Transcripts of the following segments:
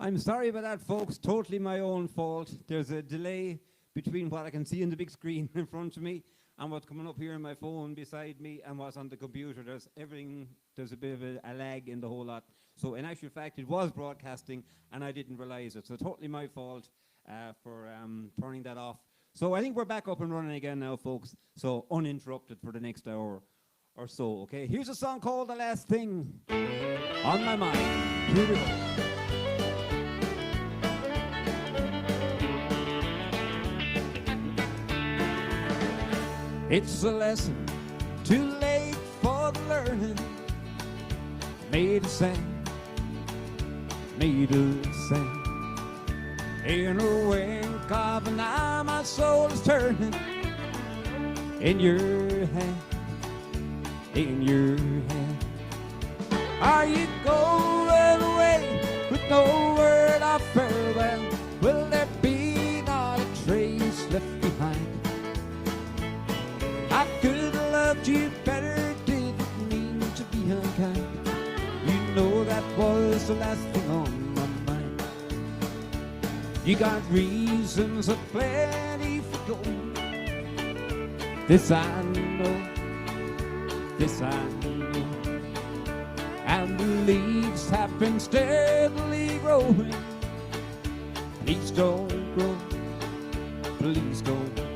I'm sorry about that, folks. Totally my own fault. There's a delay between what I can see on the big screen in front of me and what's coming up here on my phone beside me and what's on the computer. There's a bit of a lag in the whole lot. So in actual fact, it was broadcasting and I didn't realize it. So totally my fault for turning that off. So I think we're back up and running again now, folks. So uninterrupted for the next hour or so, okay? Here's a song called The Last Thing on My Mind. Here we go. It's a lesson too late for the learning. Made a sound, made a sound. In a wink of an eye, my soul is turning. In your hand, in your hand. Are you going away with no word of farewell? Will there be not a trace left behind? I could have loved you better, didn't mean to be unkind. You know that was the last thing on my mind. You got reasons aplenty for going. This I know, this I know. And the leaves have been steadily growing. Please don't grow, please don't grow.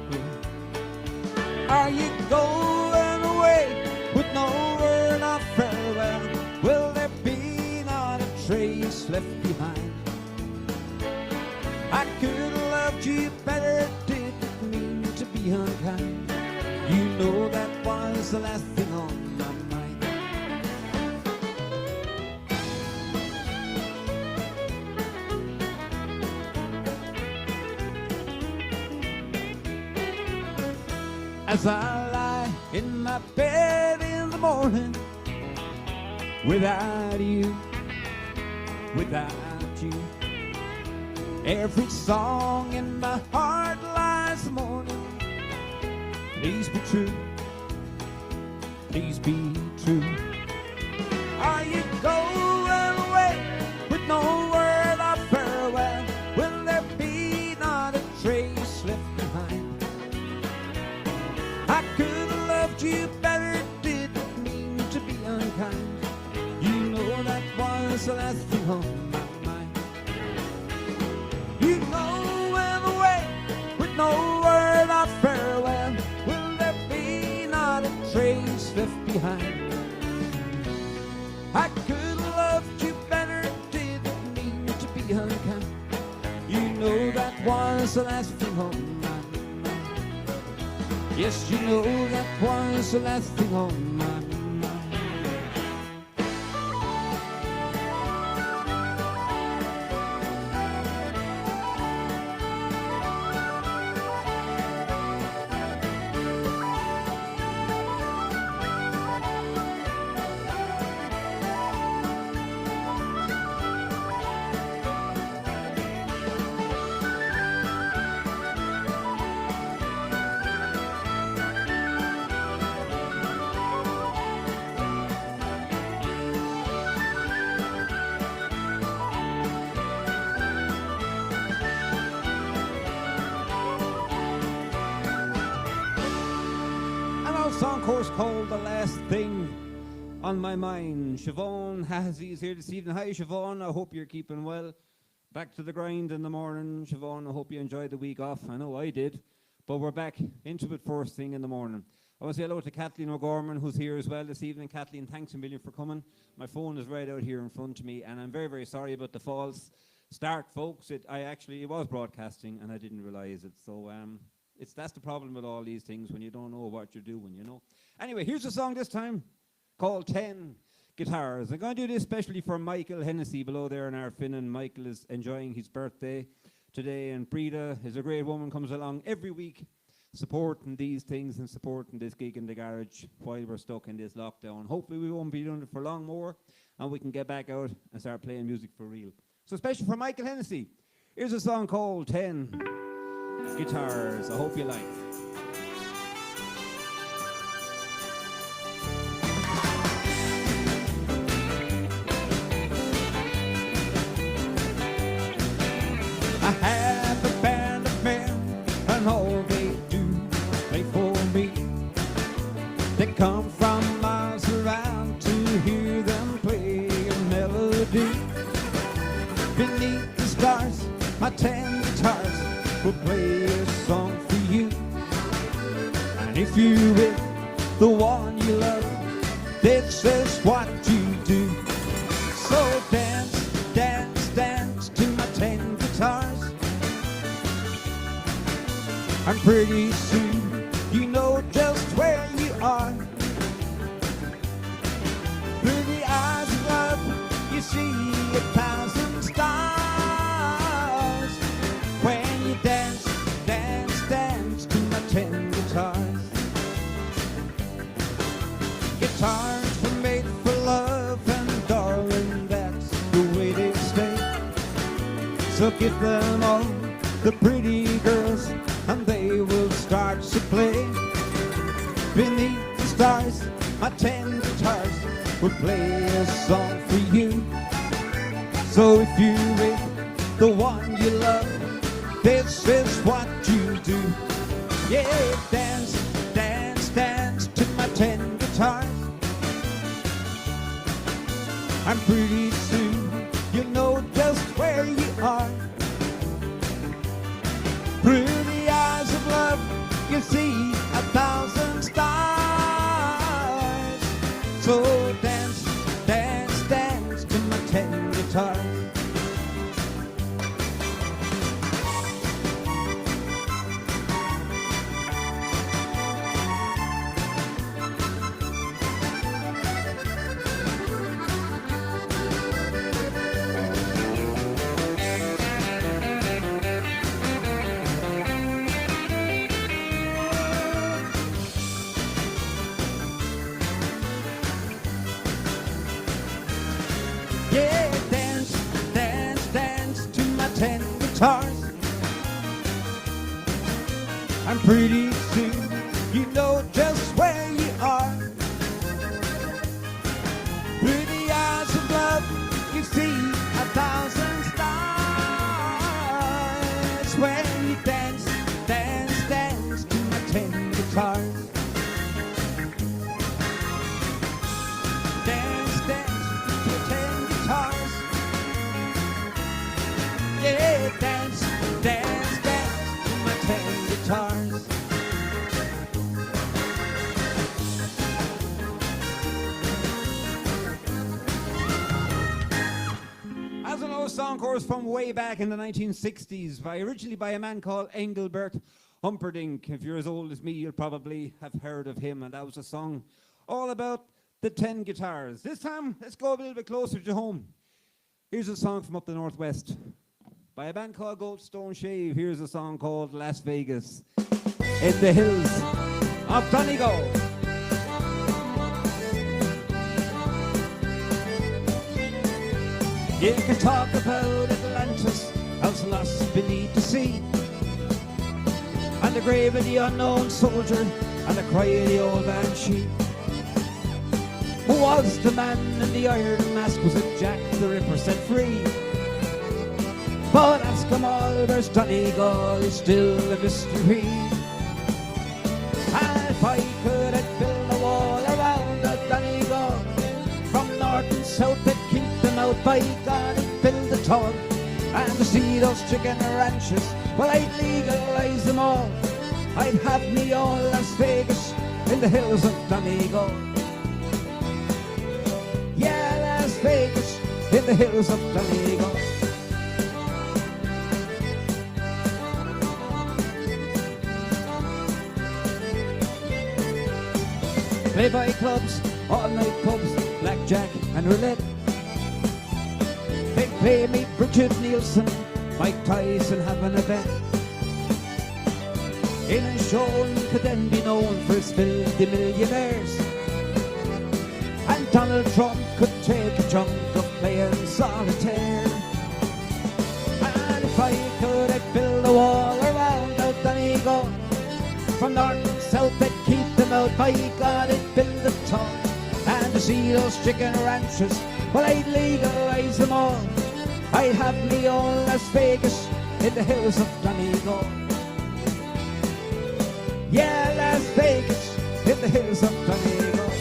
Are you going away with no word of farewell? Will there be not a trace left behind? I could have loved you better, didn't mean to be unkind. You know that was the last thing on my mind. As I lie in my bed in the morning, without you, without you, every song in my heart lies mourning. Please be true, please be true. Are you going away with no word of farewell? Will there be not a trace left behind? I could have loved you better, didn't mean to be unkind. You know that was the last thing on my mind. You know went away with no word of farewell. Will there be not a trace left behind? I could have loved you better, didn't mean to be unkind. You know that was the last thing on my mind. Yes, you know that was the last thing on my mind. Song course called The Last Thing on My Mind. Siobhan Hazy is here this evening. Hi Siobhan, I hope you're keeping well. Back to the grind in the morning. Siobhan, I hope you enjoyed the week off. I know I did. But we're back into it first thing in the morning. I want to say hello to Kathleen O'Gorman, who's here as well this evening. Kathleen, thanks a million for coming. My phone is right out here in front of me, and I'm very, very sorry about the false start, folks. It was broadcasting, and I didn't realize it. So, that's the problem with all these things when you don't know what you're doing, you know. Anyway, here's a song this time called 10 Guitars. I'm going to do this especially for Michael Hennessy below there in Arfin. Michael is enjoying his birthday today, and Breda is a great woman, comes along every week supporting these things and supporting this gig in the garage while we're stuck in this lockdown. Hopefully we won't be doing it for long more and we can get back out and start playing music for real. So especially for Michael Hennessy, here's a song called 10 Guitars. I hope you like it. come from miles around to hear them play a melody. Beneath the stars, my 10 guitars will play a song for you. And if you're with the one you love, this is what you do. So dance, dance, dance to my 10 guitars. And pretty soon you know just where you are. Through the eyes of love you see 1,000 stars. When you dance, dance, dance to my 10 guitars. Guitars were made for love, and darling, that's the way they stay. So give them all the pretty girls, and they will start to play. Beneath the stars, my 10 guitars will play a song for you. So if you're with the one you love, this is what you do. Yeah, dance, dance, dance to my 10 guitars. And pretty soon you know just where you are. Through the eyes of love you see 1,000 stars. So dance, dance, dance to my 10 guitars. Yeah, dance, dance, dance to my 10 guitars. And pretty soon you know just where you are. Through the eyes of love you see 1,000 stars. When you dance, dance, dance to my 10 guitars. Dance, dance to 10 guitars. Yeah, dance, dance, dance to my 10 guitars. As an old song chorus from way back in the 1960s, originally by a man called Engelbert Humperdinck. If you're as old as me, you'll probably have heard of him, and that was a song all about the 10 guitars. This time, let's go a little bit closer to home. Here's a song from up the northwest by a band called Goldstone Shave. Here's a song called Las Vegas in the hills of Donegal. You can talk about Atlantis as lost beneath the sea, and the grave of the unknown soldier, and the cry of the old banshee. Who was the man in the iron mask? Was it Jack the Ripper set free? But ask 'em all, there's Donegal is still a mystery. And if I could, I'd build a wall around the Donegal, from north and south I'd keep them out. By God, I'd build a tall, and to see those chicken ranches, well, I'd legalize them all. I'd have me own Las Vegas in the hills of Donegal. Yeah, Las Vegas in the hills of Donegal. Play-by clubs, all-night pubs, blackjack and roulette. They play me Bridget Nielsen, Mike Tyson having a bet. In Sean could then be known for his filthy millionaires, and Donald Trump could take a chunk of playing solitaire. And if I could, I'd build a wall around out Donegal, from north and south I'd keep them out. By God, I'd build a top, and to see those chicken ranches, well, I'd legalize them all. I'd have me own Las Vegas in the hills of Donegal. Yeah, Las Vegas in the hills of Donegal.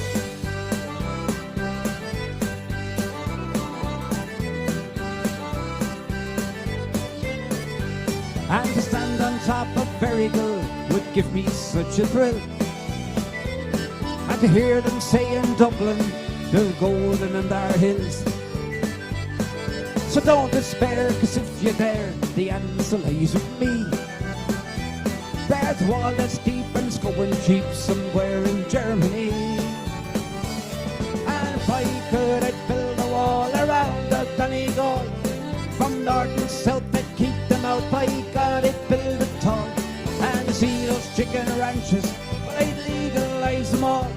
And to stand on top of Ferrygill would give me such a thrill. And to hear them say in Dublin, the golden and our hills. So don't despair, 'cause if you're there, the answer lies with me. There's a wall that's deep and it's going cheap somewhere in Germany. And if I could, I'd build a wall around the Donegal. From north and south, I'd keep them out. By God, I'd build it tall. And to see those chicken ranches, well, I'd legalize them all.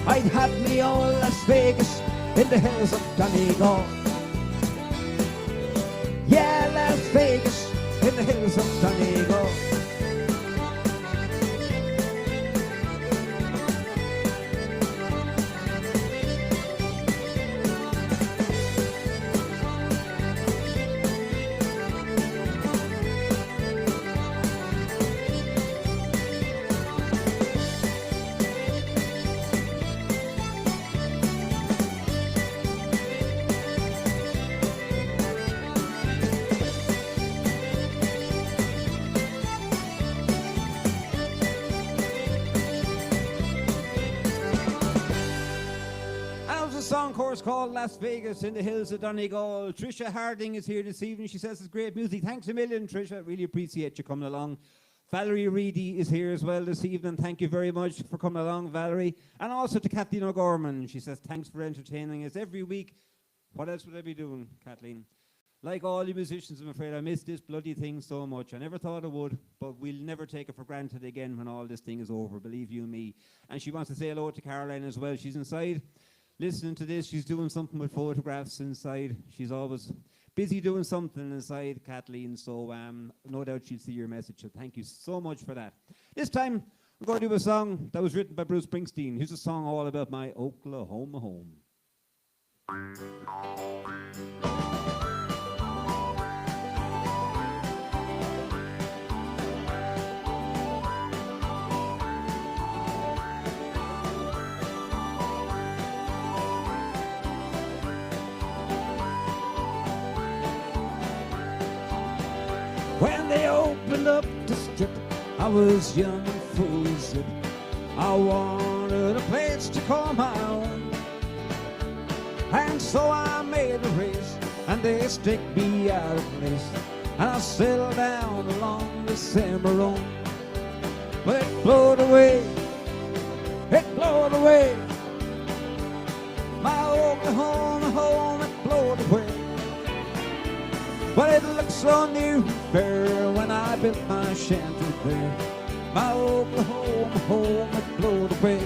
I'd have me old Las Vegas in the hills of Donegal. Yeah, Las Vegas in the hills of Donegal. Song course called Las Vegas in the hills of Donegal. Trisha Harding is here this evening. She says it's great music. Thanks a million, Trisha. Really appreciate you coming along. Valerie Reedy is here as well this evening. Thank you very much for coming along, Valerie. And also to Kathleen O'Gorman. She says thanks for entertaining us every week. What else would I be doing, Kathleen? Like all you musicians, I'm afraid I miss this bloody thing so much. I never thought I would, but we'll never take it for granted again when all this thing is over, believe you me. And she wants to say hello to Caroline as well. She's inside listening to this. She's doing something with photographs inside. She's always busy doing something inside, Kathleen, so no doubt she'll see your message. So thank you so much for that. This time, we're going to do a song that was written by Bruce Springsteen. Here's a song all about my Oklahoma home. When they opened up the strip, I was young and full of zip. I wanted a place to call my own, and so I made a race, and they stick me out of place, and I settled down along the Cimarron. But it blowed away, my Oklahoma home, it blowed away. But it looked so near and fair when I built my shanty there. My Oklahoma home, it blowed away.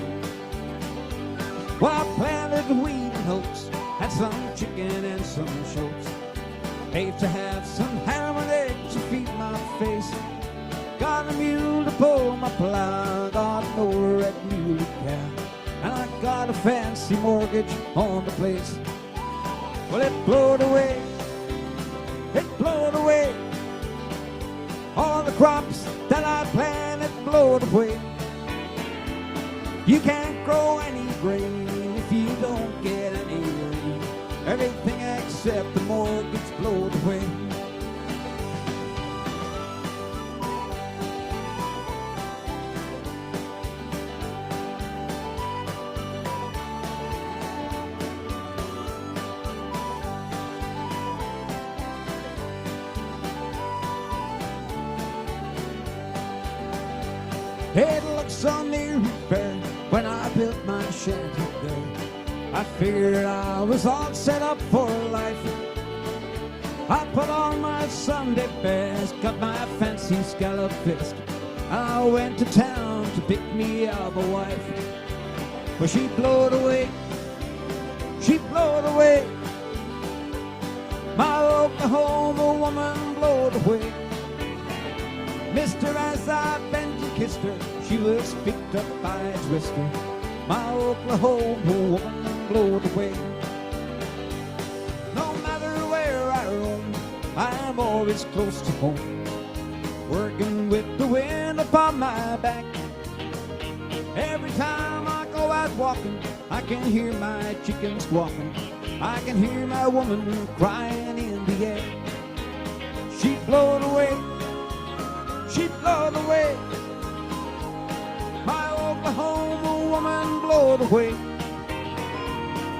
Well, I planted wheat and oats, had some chicken and some shoats. Ate to have some ham and eggs to feed my face. Got a mule to pull my plow, got no red muley cow, and I got a fancy mortgage on the place. Well, it blowed away. It blowed away. All the crops that I planted blowed away. You can't grow any grain if you don't get any rain. Everything except the mortgage blowed away. It looked so near and fair when I built my shanty there. I figured I was all set up for life. I put on my Sunday best, got my fancy scallop fist. I went to town to pick me up a wife. But she blowed away, my Oklahoma woman blowed away. Mister, as I bent to kiss her, she was picked up by a twister. My Oklahoma woman blowed away. No matter where I roam, I'm always close to home, working with the wind upon my back. Every time I out walking, I can hear my chickens squawking. I can hear my woman crying in the air. She blowed away, she blowed away. My Oklahoma woman blowed away.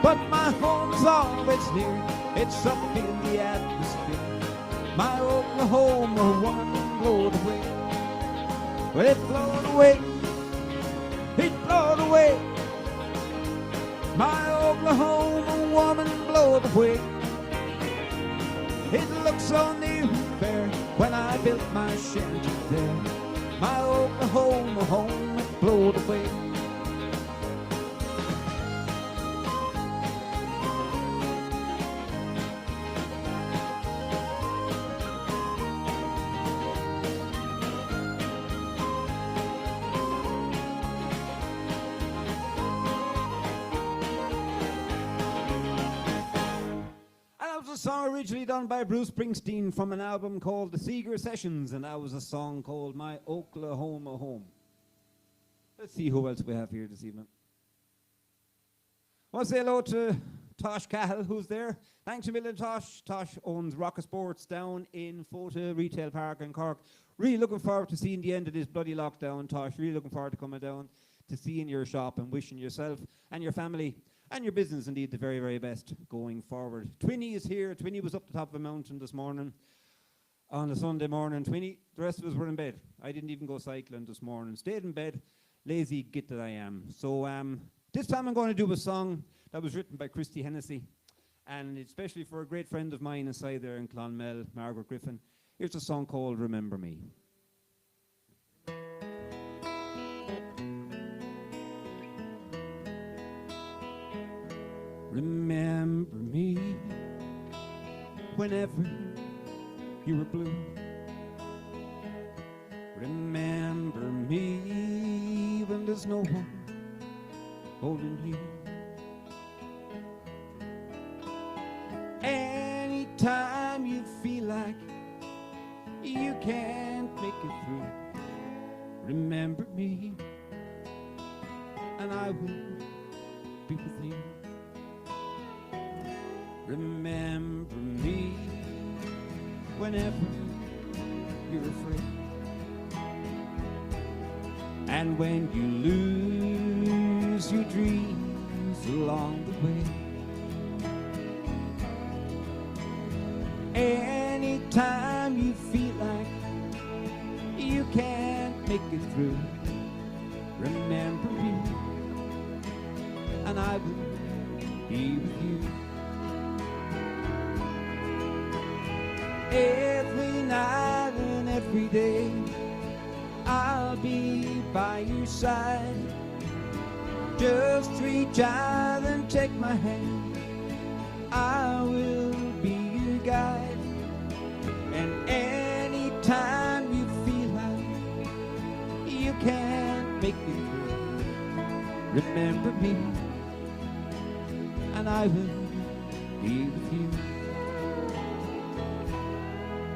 But my home's always near, it's up in the atmosphere. My Oklahoma woman blowed away. Well, it blowed away, it blowed away. My Oklahoma woman blowed away. It looked so new and fair when I built my shanty there. My Oklahoma home, it blowed away. A song originally done by Bruce Springsteen from an album called The Seeger Sessions, and that was a song called My Oklahoma Home. Let's see who else we have here this evening. I want to say hello to Tosh Cahill, who's there. Thanks a million, Tosh. Tosh owns Rocket Sports down in Fota Retail Park in Cork. Really looking forward to seeing the end of this bloody lockdown, Tosh. Really looking forward to coming down to seeing your shop and wishing yourself and your family and your business, indeed, the very, very best going forward. Twinny is here. Twinny was up the top of a mountain this morning on a Sunday morning. Twinny, the rest of us were in bed. I didn't even go cycling this morning. Stayed in bed, lazy git that I am. So this time I'm going to do a song that was written by Christy Hennessy, and especially for a great friend of mine inside there in Clonmel, Margaret Griffin. Here's a song called Remember Me. Remember me whenever you were blue. Remember me when there's no one holding you. Anytime you feel like you can't make it through, remember me and I will be with you. Remember me whenever you're afraid, and when you lose your dreams along the way. Anytime you feel like you can't make it through, remember me and I will be with you. Every night and every day, I'll be by your side. Just reach out and take my hand, I will be your guide. And anytime you feel like you can't make it through, remember me and I will be with you.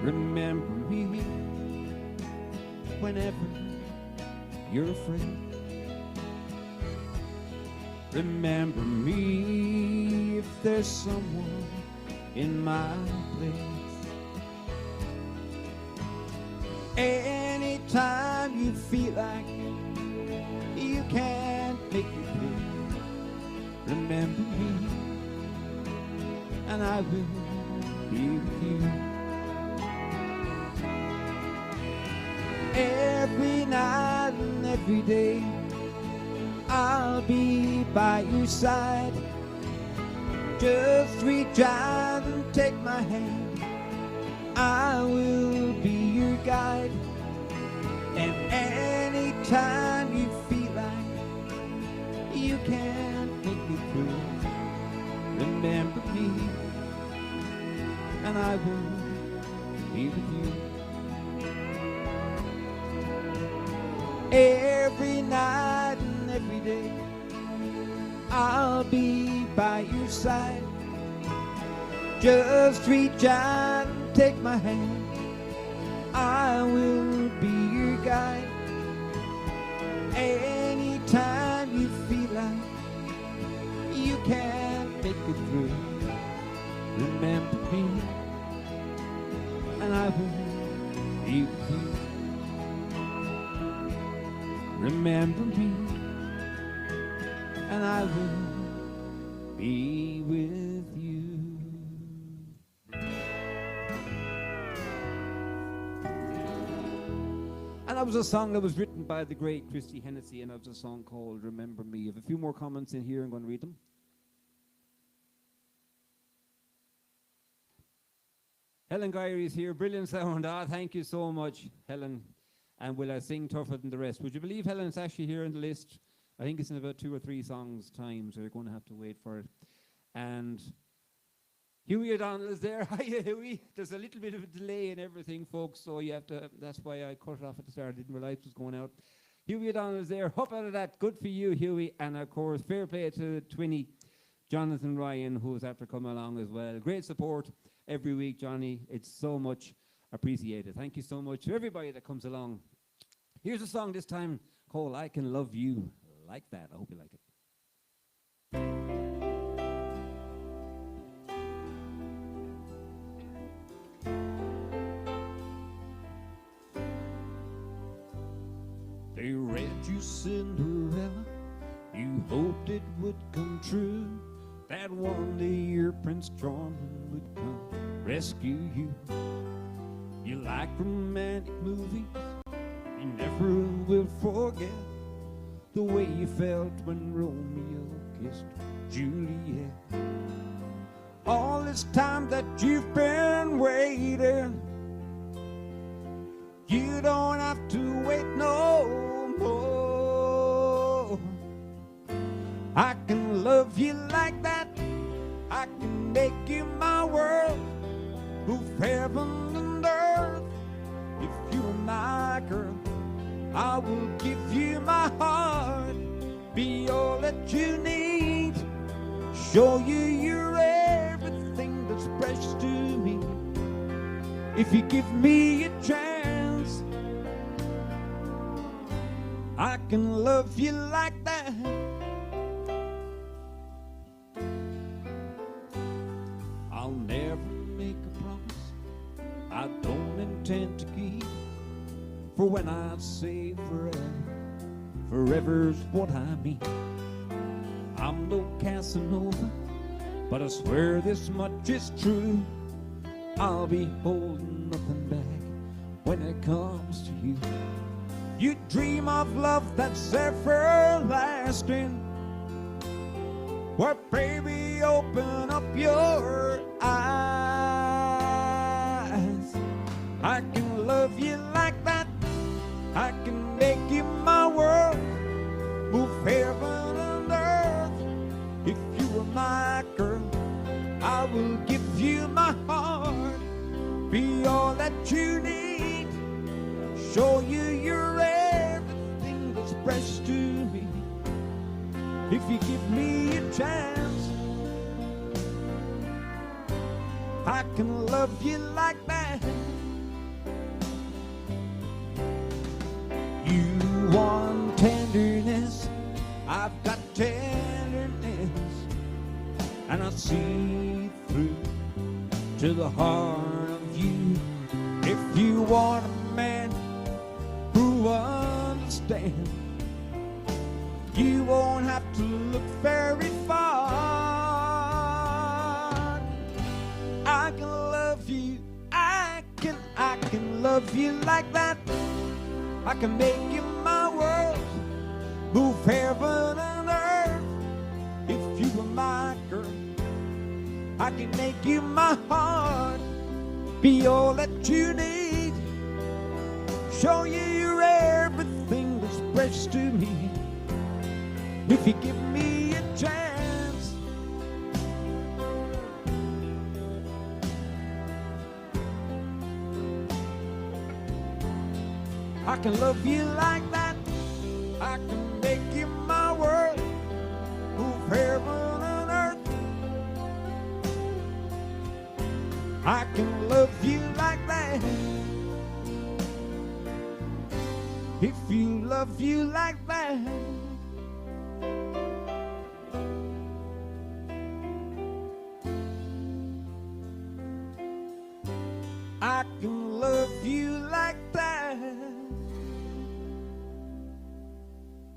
Remember me whenever you're afraid. Remember me if there's someone in my place. Anytime you feel like you can't make it through, remember me and I will be with you. Every night and every day, I'll be by your side. Just reach out and take my hand, I will be your guide. And anytime you feel like you can't make it through, remember me and I will be with you. Every night and every day, I'll be by your side. Just reach out and take my hand, I will be your guide. Anytime you feel like can't make it through, remember me, and I will be with you. Remember me, and I will be with you. And that was a song that was written by the great Christy Hennessy, and that was a song called Remember Me. I have a few more comments in here. I'm going to read them. Helen Gyrie's here. Brilliant sound. Thank you so much, Helen. And will I sing tougher than the rest? Would you believe Helen's actually here on the list? I think it's in about 2 or 3 songs' time, so you're going to have to wait for it. And Huey O'Donnell is there. Hiya, Huey. There's a little bit of a delay in everything, folks, so you have to, that's why I cut it off at the start. I didn't realize it was going out. Huey O'Donnell is there. Up out of that. Good for you, Huey. And, of course, fair play to Twinny, Jonathan Ryan, who's after coming along as well. Great support every week, Johnny. It's so much appreciated. Thank you so much to everybody that comes along. Here's a song this time called I Can Love You Like That. I hope you like it. They read you Cinderella, you hoped it would come true, that one day your Prince Charming would come rescue you. You like romantic movies, you never will forget the way you felt when Romeo kissed Juliet. All this time that you've been waiting, you don't have to wait no more. I can love you like that, I can make you my world, move heaven and earth. If you're my girl, I will give you my heart, be all that you need, show you you're everything that's precious to me. If you give me a chance, I can love you like that. I'll never make a promise I don't intend to keep. For when I say forever, forever's what I mean. I'm no Casanova, but I swear this much is true. I'll be holding nothing back when it comes to you. You dream of love that's everlasting. Well, baby, open up your eyes. I can love you like that, I can make you my world, move heaven and earth. If you were my girl, I will give you my heart, be all that you need, show you you're everything that's precious to me. If you give me a chance, I can love you like that. You want tenderness, I've got tenderness, and I see through to the heart of you. If you want a man who understands, you won't have to look very far. I can love you, I can love you like that. I can make you my world, move heaven and earth. If you were my girl, I can make you my heart, be all that you need, show you you're everything that's precious to me. If you give me a chance, I can love you like that, I can make you my world, move heaven and earth. I can love you like that. If you love you like that. I can love you like that.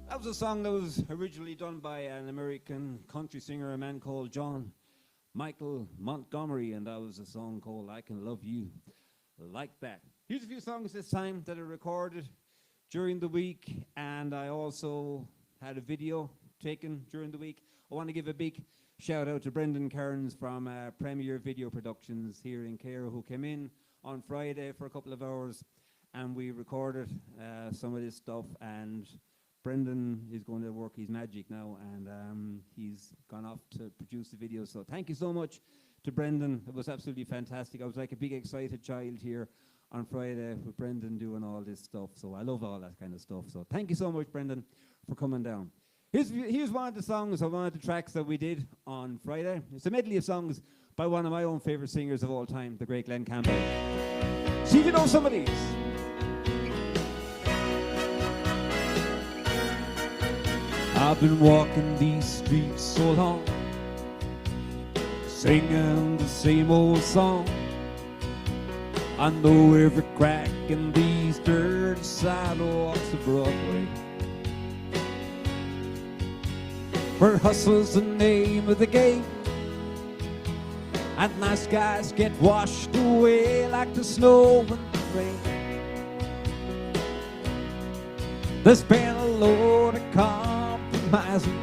That was a song that was originally done by an American country singer, a man called John Michael Montgomery, and that was a song called I Can Love You Like That. Here's a few songs this time that are recorded during the week, and I also had a video taken during the week. I want to give a big shout out to Brendan Cairns from Premier Video Productions here in Cairo, who came in on Friday for a couple of hours, and we recorded some of this stuff, and Brendan is going to work his magic now, and he's gone off to produce the video. So thank you so much to Brendan. It was absolutely fantastic. I was like a big excited child here on Friday with Brendan doing all this stuff. So I love all that kind of stuff. So thank you so much, Brendan, for coming down. Here's one of the songs, or one of the tracks that we did on Friday. It's a medley of songs by one of my own favorite singers of all time, the great Glenn Campbell. See if you know some of these. I've been walking these streets so long, singing the same old song. I know every crack in these dirty sidewalks of Broadway, where hustle's the name of the game, and nice guys get washed away like the snow and the rain. There's been a load of compromising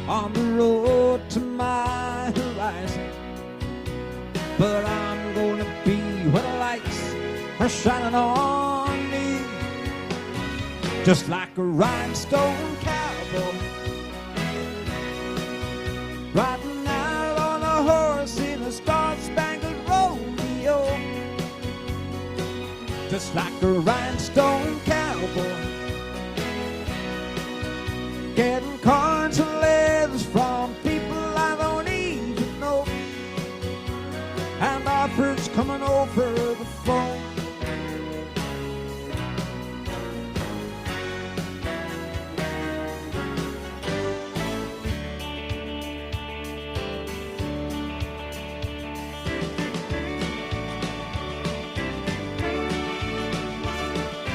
on the road to my horizon, but I'm gonna be where the lights are shining on me, just like a rhinestone cowboy riding out on a horse in a star-spangled rodeo, just like a rhinestone cowboy getting cards and letters from people I don't even know, and offers coming over the phone.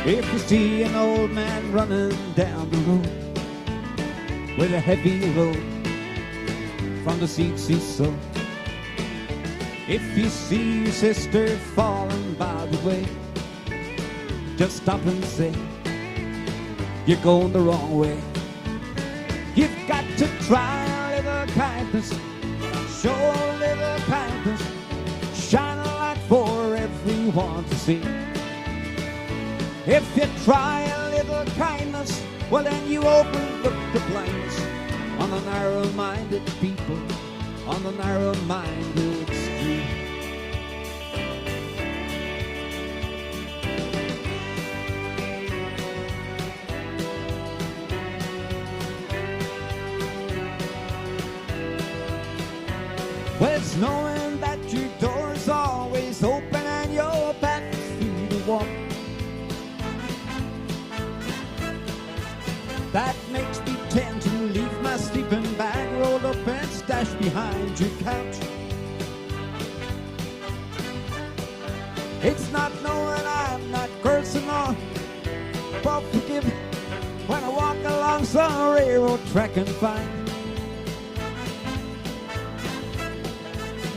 If you see an old man running down the road with a heavy load from the seats he sold, if you see your sister falling by the way, just stop and say, you're going the wrong way. You've got to try a little kindness, show a little kindness, shine a light for everyone to see. If you try a little kindness, well then you open up the blinds on the narrow-minded people, on the narrow-minded street. Well, it's knowing that your door's always open and your back free to walk. That makes me tend to leave my sleeping bag rolled up and stashed behind your couch. It's not knowing I'm not cursing or forgiving when I walk along some railroad track and find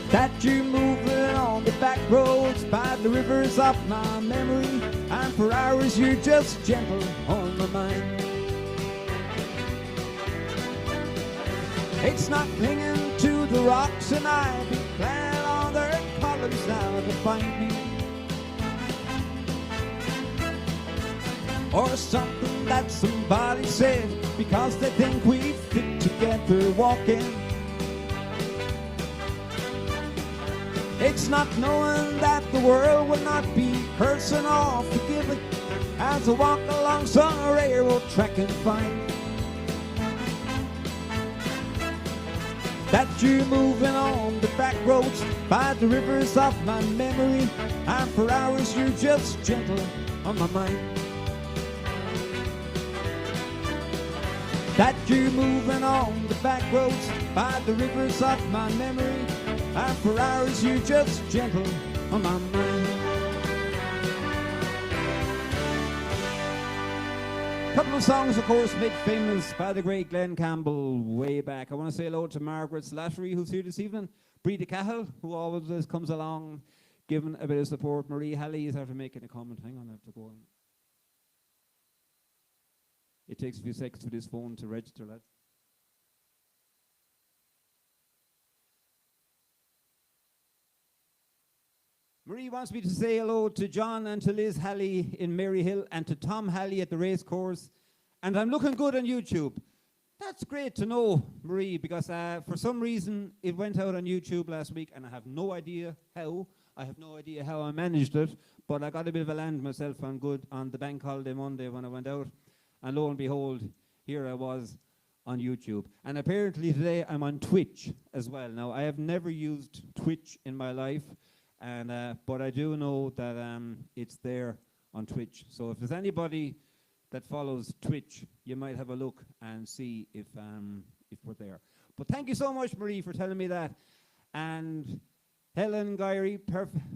that you're moving on the back roads by the rivers of my memory, and for hours you're just gentle on my mind. It's not clinging to the rocks and ivy clad on their colors now to find me, or something that somebody said because they think we fit together walking. It's not knowing that the world will not be cursing or forgiving as I walk along some railroad track and find that you're moving on the back roads by the rivers of my memory, and for hours you're just gentle on my mind. That you're moving on the back roads by the rivers of my memory, and for hours you're just gentle on my mind. Couple of songs, of course, made famous by the great Glenn Campbell way back. I want to say hello to Margaret Slattery, who's here this evening. Breda Cahill, who always comes along, giving a bit of support. Marie Halley is after making a comment. Hang on, I have to go on. It takes a few seconds for this phone to register, lads. Marie wants me to say hello to John and to Liz Halley in Maryhill and to Tom Halley at the race course. And I'm looking good on YouTube. That's great to know, Marie, because for some reason it went out on YouTube last week and I have no idea how. I have no idea how I managed it, but I got a bit of a land myself on good on the bank holiday Monday when I went out. And lo and behold, here I was on YouTube. And apparently today I'm on Twitch as well. Now, I have never used Twitch in my life. But I do know that it's there on Twitch. So if there's anybody that follows Twitch, you might have a look and see if we're there. But thank you so much, Marie, for telling me that. And Helen Gyrey,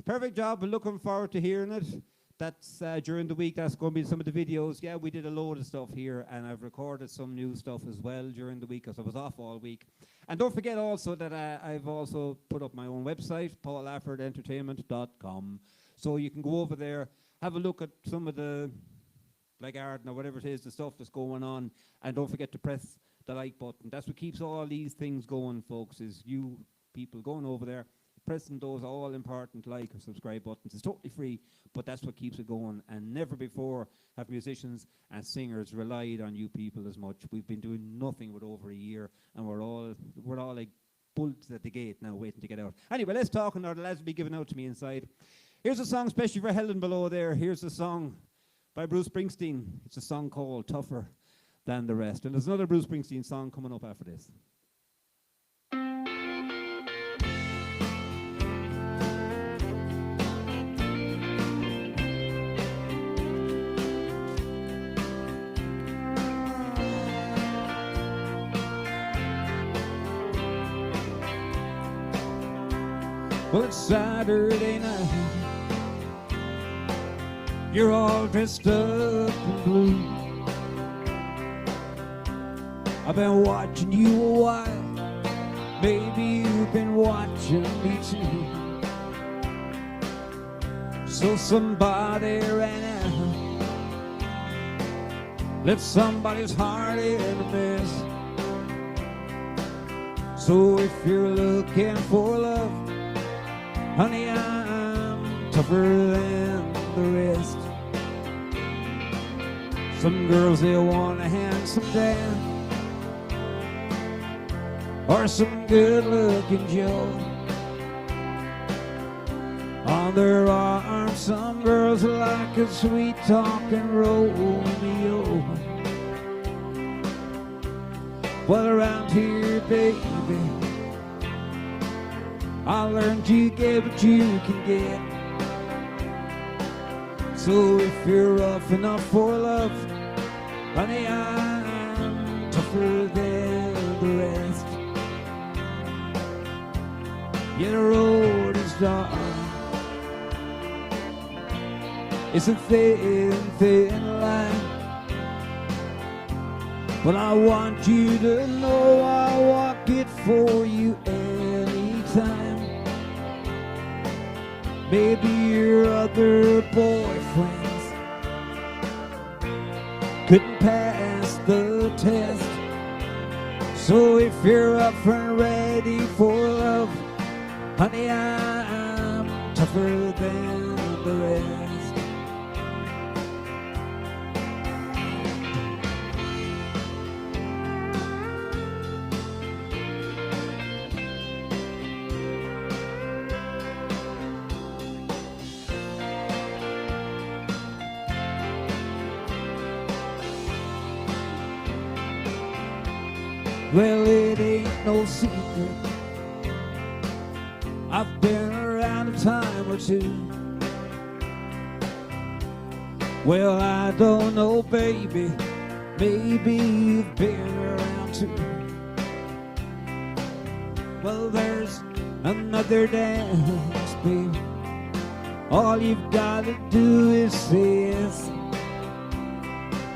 perfect job. Looking forward to hearing it. That's during the week. That's going to be some of the videos. Yeah, we did a load of stuff here, and I've recorded some new stuff as well during the week because I was off all week. And don't forget also that I've also put up my own website, paullaffordentertainment.com. So you can go over there, have a look at some of the like art or whatever it is, the stuff that's going on, and don't forget to press the like button. That's what keeps all these things going, folks, is you people going over there, pressing those all important like or subscribe buttons. It's totally free, but that's what keeps it going. And never before have musicians and singers relied on you people as much. We've been doing nothing with over a year, and we're all like bulls at the gate now waiting to get out. Anyway, let's talk, and the lads will be giving out to me inside. Here's a song especially for Helen below there. Here's a song by Bruce Springsteen. It's a song called Tougher Than the Rest. And there's another Bruce Springsteen song coming up after this. Well, it's Saturday night. You're all dressed up in blue. I've been watching you a while. Maybe you've been watching me too. So somebody ran out, left somebody's heart in a mess. So if you're looking for love, honey, I'm tougher than the rest. Some girls, they want a handsome dad or some good-looking Joe. On their arms, some girls like a sweet-talking Romeo. Well, around here, baby, I learned you get what you can get. So if you're rough enough for love, honey, I'm tougher than the rest. Yeah, the road is dark. It's a thin, thin line. But I want you to know I'll walk it for you anytime. Maybe your other boyfriends couldn't pass the test. So if you're up and ready for love, honey, I'm tougher than the rest. Well, it ain't no secret, I've been around a time or two. Well, I don't know, baby, maybe you've been around too. Well, there's another dance, baby. All you've got to do is say yes.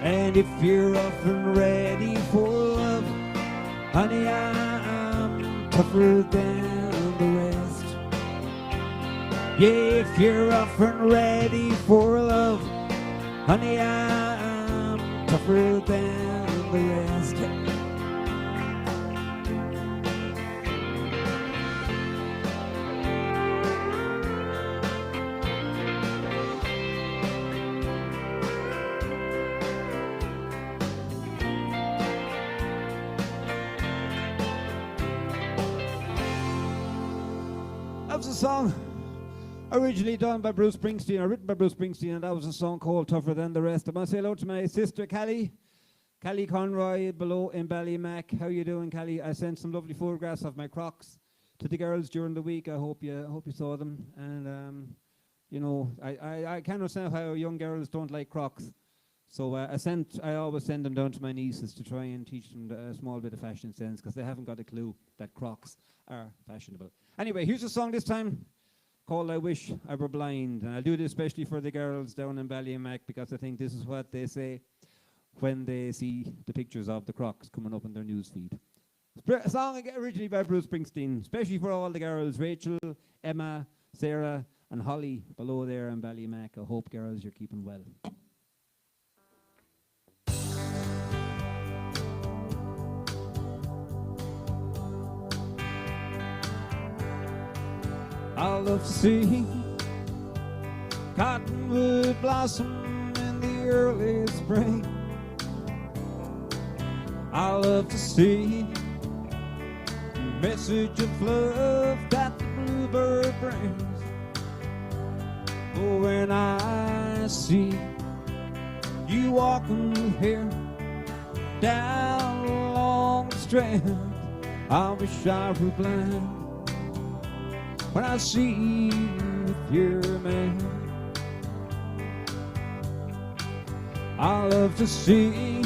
And if you're rough and ready for love, honey, I'm tougher than the rest. Yeah, if you're rough and ready for love, honey, I'm tougher than the rest. That was a song originally done by Bruce Springsteen, or written by Bruce Springsteen, and that was a song called Tougher Than the Rest. I must say hello to my sister, Callie Conroy, below in Ballymac. How you doing, Callie? I sent some lovely photographs of my Crocs to the girls during the week. I hope you saw them. And, you know, I can't understand how young girls don't like Crocs. So I always send them down to my nieces to try and teach them a small bit of fashion sense, because they haven't got a clue that Crocs are fashionable. Anyway, here's a song this time called I Wish I Were Blind. And I'll do this especially for the girls down in Ballymac, because I think this is what they say when they see the pictures of the Crocs coming up in their news feed. A song originally by Bruce Springsteen, especially for all the girls, Rachel, Emma, Sarah, and Holly below there in Ballymac. I hope, girls, you're keeping well. I love to see cottonwood blossom in the early spring. I love to see the message of love that the bluebird brings. Oh, when I see you walking here down along the strand, I wish I were blind when I see you with your man. I love to see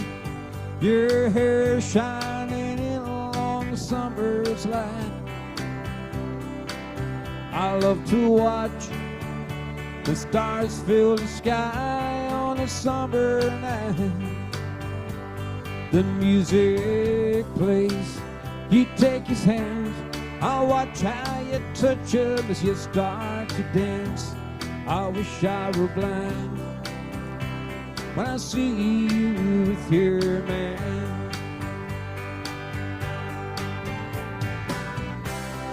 your hair shining in along the summer's light. I love to watch the stars fill the sky on a summer night. The music plays, you take his hand, I'll watch how you touch him as you start to dance. I wish I were blind when I see you with your man.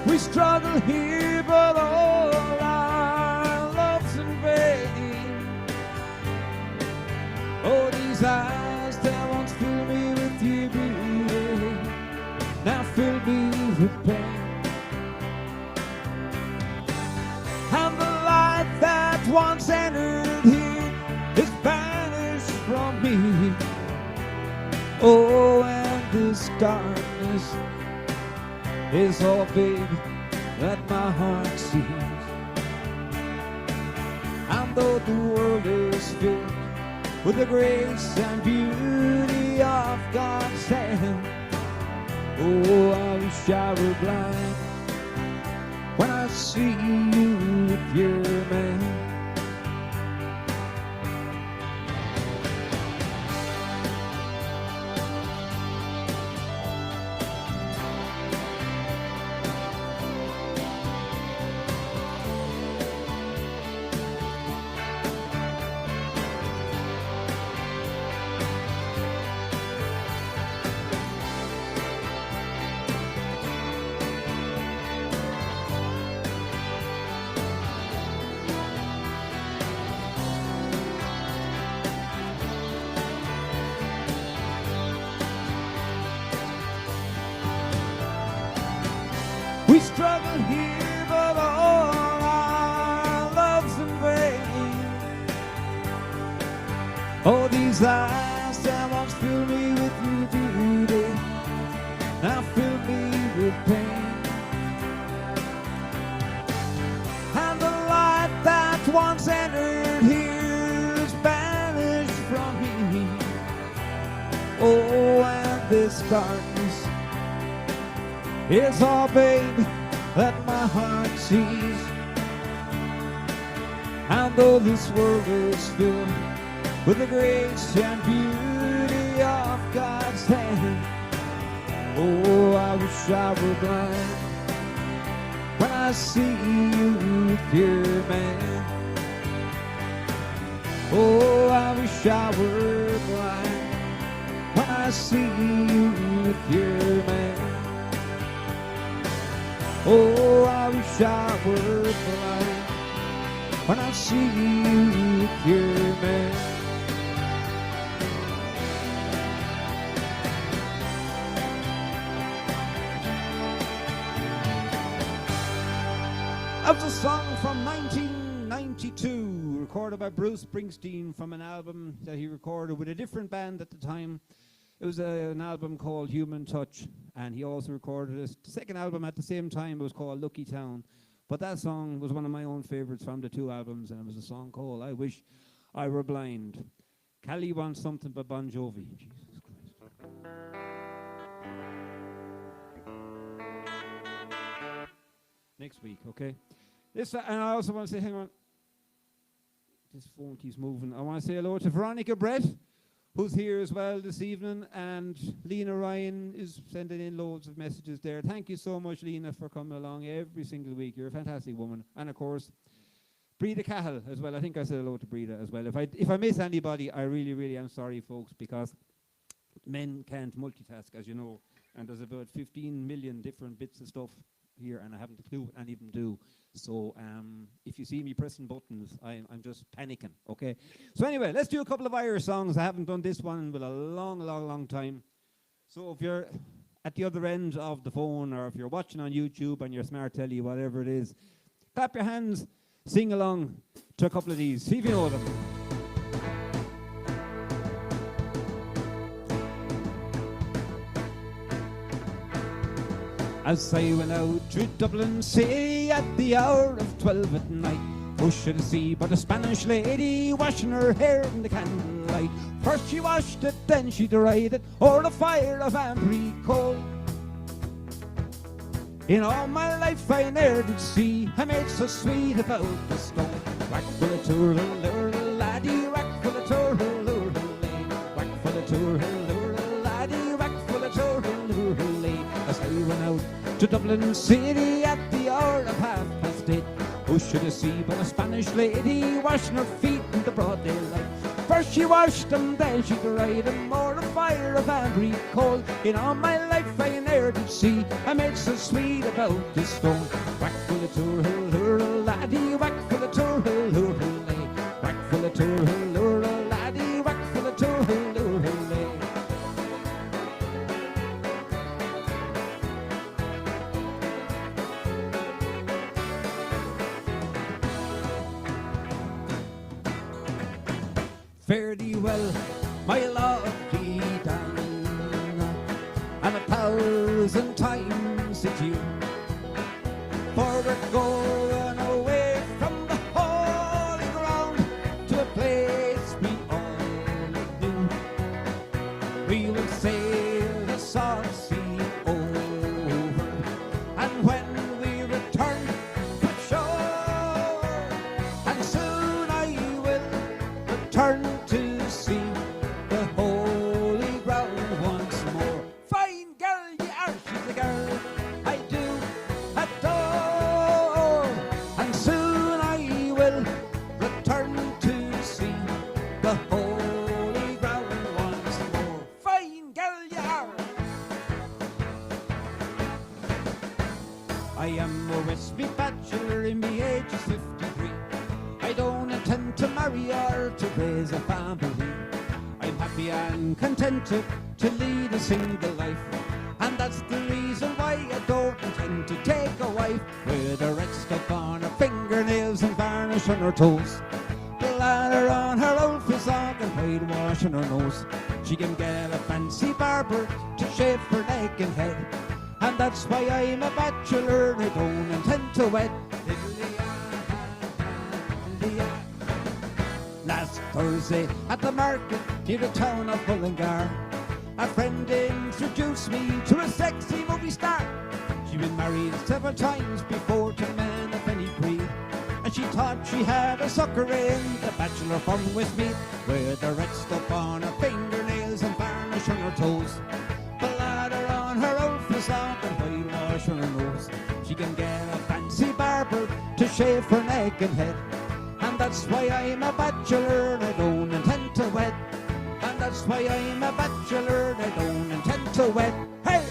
We struggle here, but all our love's in vain. Oh, these eyes that once filled me with your beauty now fill me with pain. And the light that once entered here is vanished from me. Oh, and this darkness is all, babe, that my heart sees. And though the world is filled with the grace and beauty of God's hand, oh, I wish I were blind when I see you with your man. We struggle here, but all our love's in vain. Oh, these eyes that once filled me with your beauty now fill me with pain. And the light that once entered here is banished from me. Oh, and this darkness is all, babe, that my heart sees. And though this world is filled with the grace and beauty Oh, I wish I were blind when I see you with your man. Oh, I wish I were blind when I see you with your man. Oh, I wish I were blind when I see you with your man. That was a song from 1992, recorded by Bruce Springsteen from an album that he recorded with a different band at the time. It was an album called Human Touch, and he also recorded a second album at the same time. It was called Lucky Town. But that song was one of my own favorites from the two albums, and it was a song called I Wish I Were Blind. Callie wants something by Bon Jovi. Jesus Christ. Next week, okay? This, and I also want to say, hang on. This phone keeps moving. I want to say hello to Veronica Brett, who's here as well this evening, and Lena Ryan is sending in loads of messages there. Thank you so much, Lena, for coming along every single week. You're a fantastic woman. And of course, Breda Cahill as well. I think I said hello to Breda as well. If I miss anybody, I really, really am sorry, folks, because men can't multitask, as you know, and there's about 15 million different bits of stuff here, and I haven't a clue what any of them do. So if you see me pressing buttons, I'm just panicking, okay? So anyway, let's do a couple of Irish songs. I haven't done this one in a long, long, long time. So if you're at the other end of the phone, or if you're watching on YouTube on your smart telly, whatever it is, clap your hands, sing along to a couple of these. See if you know them. As I went out to Dublin City at the hour of 12 at night, pushed to see but a Spanish lady washing her hair in the candlelight. First she washed it, then she dried it o'er the fire of Ambry coal. In all my life I ne'er did see a maid so sweet about the stone. Whack for the tour, laddie, whack for the tour, whack for the tour, laddie, whack for the tour. As I went out to Dublin City at the hour of 8:30, who should I see but a Spanish lady washing her feet in the broad daylight. First she washed them, then she dried them o'er the fire of Ambry coal. In all my life I ne'er did see a maid so sweet about this stone. Whack for the tour, laddie, whack for the tour, whack for the tour, laddie, whack for the tour. Fare thee well, my lovely Diana, and 1,000 times adieu. For we're going away from the holy ground to a place we all knew. We will sail the salt sea over, and when we return to shore, and soon I will return to see the holy ground once more. Fine girl you are, she's a girl I do adore, and soon I will return to see the holy ground once more. Fine girl you are. I am a Westby bachelor in the age of 53. I don't intend to marry or to raise a family. I'm happy and contented to lead a single life, and that's the reason why I don't intend to take a wife with a red stuff on her fingernails and varnish on her toes, ladder on her old frizzog and whitewash on her nose. She can get a fancy barber to shave her neck and head, and that's why I'm a bachelor and I don't intend to wed. Last Thursday at the market near the town of Mullingar, a friend introduced me to a sexy movie star. She'd been married several times before to men of any breed, and she thought she had a sucker in the bachelor fun with me, with the red stuff on her fingernails and varnish on her toes, the ladder on her own brush on her nose. She can get a fancy barber to shave her neck and head. And that's why I'm a bachelor and I don't intend to wed. And that's why I'm a bachelor and I don't intend to wed. Hey!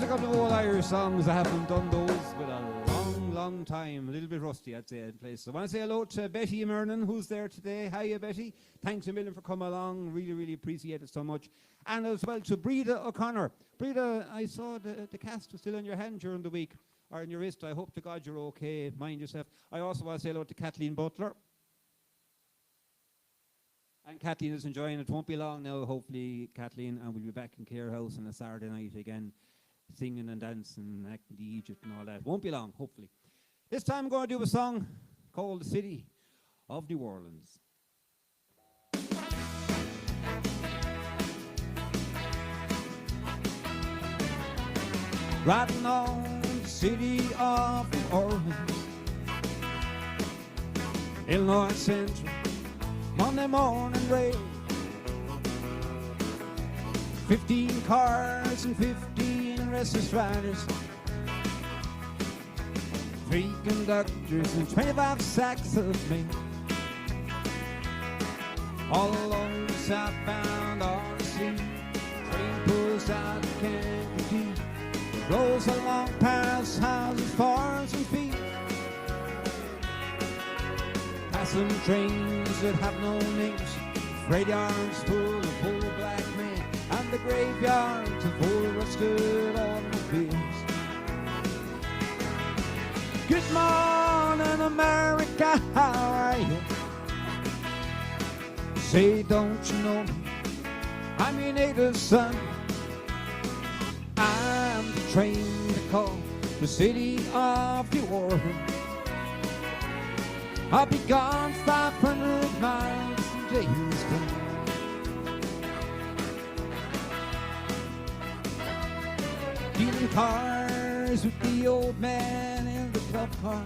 A couple of old Irish songs. I haven't done those with a long time. A little bit rusty, I'd say, in place. So I want to say hello to Betty Mernon, who's there today. Hiya, Betty. Thanks a million for coming along. Really appreciate it so much. And as well to Breda O'Connor. Breda, I saw the cast was still in your hand during the week, or in your wrist. I hope to God you're okay. Mind yourself. I also want to say hello to Kathleen Butler. And Kathleen is enjoying it. Won't be long now, hopefully, Kathleen, and we'll be back in Care House on a Saturday night again, singing and dancing, acting the Egypt and all that. Won't be long, hopefully. This time I'm going to do a song called The City of New Orleans. Riding on the city of New Orleans, Illinois Central, Monday morning rain. 15 cars and 15 restless riders, 3 conductors and 25 sacks of men. All along the southbound RC, train pulls out of Kankakee, rolls along past houses, farms and fields, passing trains that have no names, freight yards full of old black men, and the graveyards of old rusted automobiles. Good morning, America, how are you? Say, don't you know me? I'm your native son. I'm the train to call the city of New Orleans. I'll be gone 500 miles from Jamestown. Dealing cars with the old man in the club car.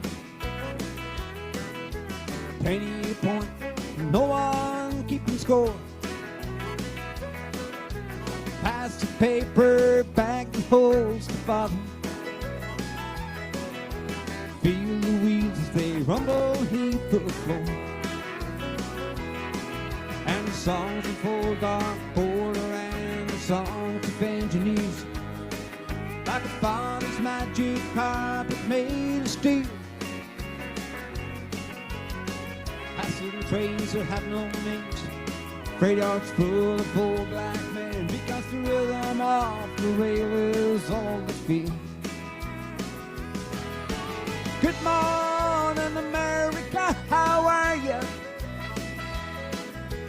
Penny a point, no one keeping score. Pass the paper back that holds the bottom. Feel the wheels as they rumble heap the floor. And the songs of old Dark Porter and the songs of engineers, like a father's magic carpet made of steel. Passing trains that have no names, freight yards full of old black men, because the rhythm of the rail is all the feel. Good morning, America, how are you?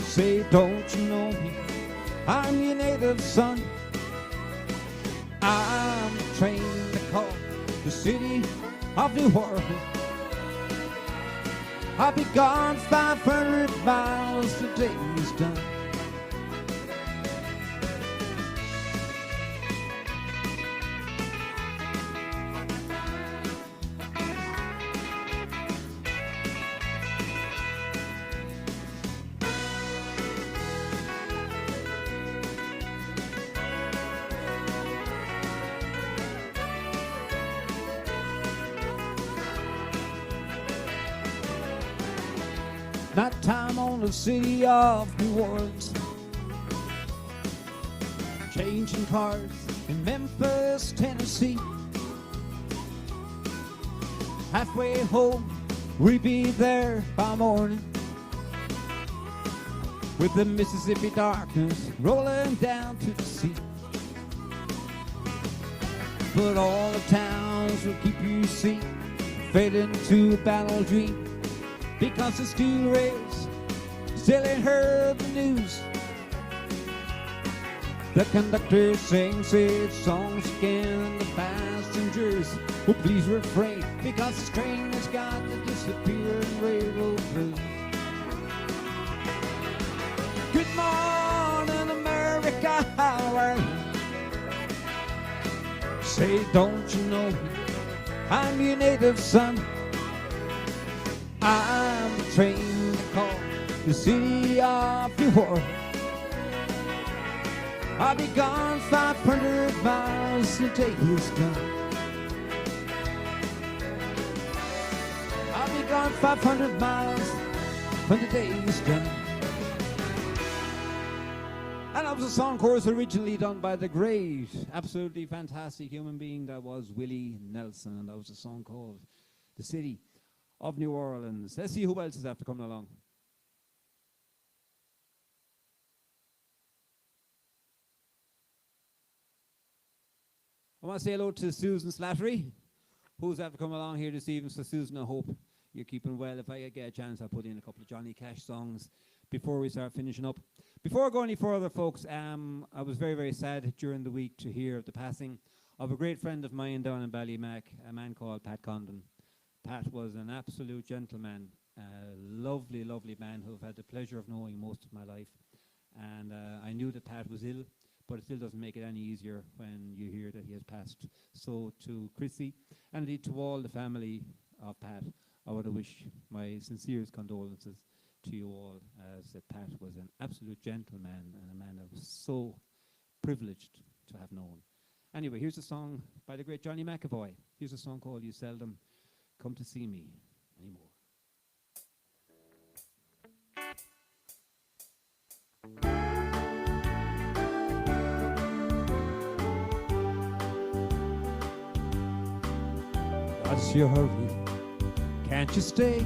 Say, don't you know me? I'm your native son. I'm the train to call the city of New Orleans. I'll be gone 500 miles, the day's done. Nighttime on the city of New Orleans, changing cars in Memphis, Tennessee. Halfway home, we be there by morning, with the Mississippi darkness rolling down to the sea. But all the towns will keep you see, fade into a battle dream, because the steel rails still ain't heard the news. The conductor sings sweet songs again. The passengers will please refrain, because this train has got to disappear in railroad blues. Good morning, America, how are you? Say, don't you know I'm your native son? I'm the train that called the city of New Orleans. I'll be gone 500 miles the day is done. I'll be gone 500 miles when the day is done. And that was a song chorus originally done by the great, absolutely fantastic human being that was Willie Nelson. And that was a song called The City of New Orleans. Let's see who else is after coming along. I want to say hello to Susan Slattery, who's after coming along here this evening. So Susan, I hope you're keeping well. If I get a chance, I'll put in a couple of Johnny Cash songs before we start finishing up. Before I go any further, folks, I was very, very sad during the week to hear of the passing of a great friend of mine down in Ballymac, a man called Pat Condon. Pat was an absolute gentleman, a lovely, lovely man who I've had the pleasure of knowing most of my life. And I knew that Pat was ill, but it still doesn't make it any easier when you hear that he has passed. So to Chrissy, and indeed to all the family of Pat, I want to wish my sincerest condolences to you all, as Pat was an absolute gentleman and a man I was so privileged to have known. Anyway, here's a song by the great Johnny McAvoy. Here's a song called You Seldom Come to See Me Anymore. What's your hurry? Can't you stay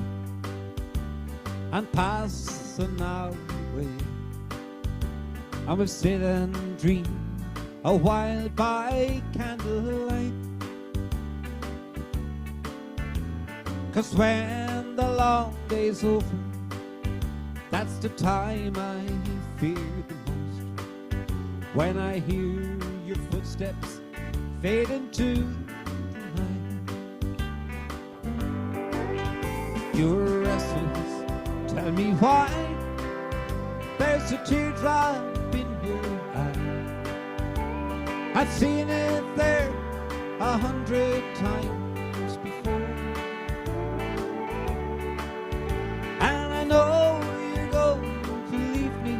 and pass an hour away? I will sit and dream a while by candlelight. 'Cause when the long day's over, that's the time I fear the most. When I hear your footsteps fade into the night. You're restless, tell me why. There's a teardrop in your eye. I've seen it there 100 times before. And I know you're going to leave me,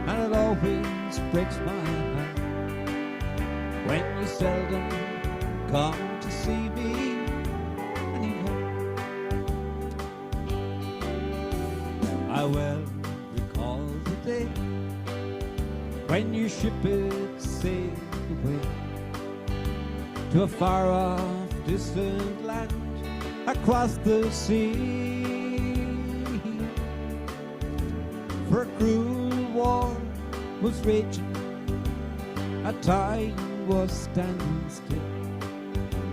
and it always breaks my heart when you seldom come to see me anymore. I well recall the day when your ship had sailed away to a far-off distant land across the sea. For a cruel war was raging, a time was standing still,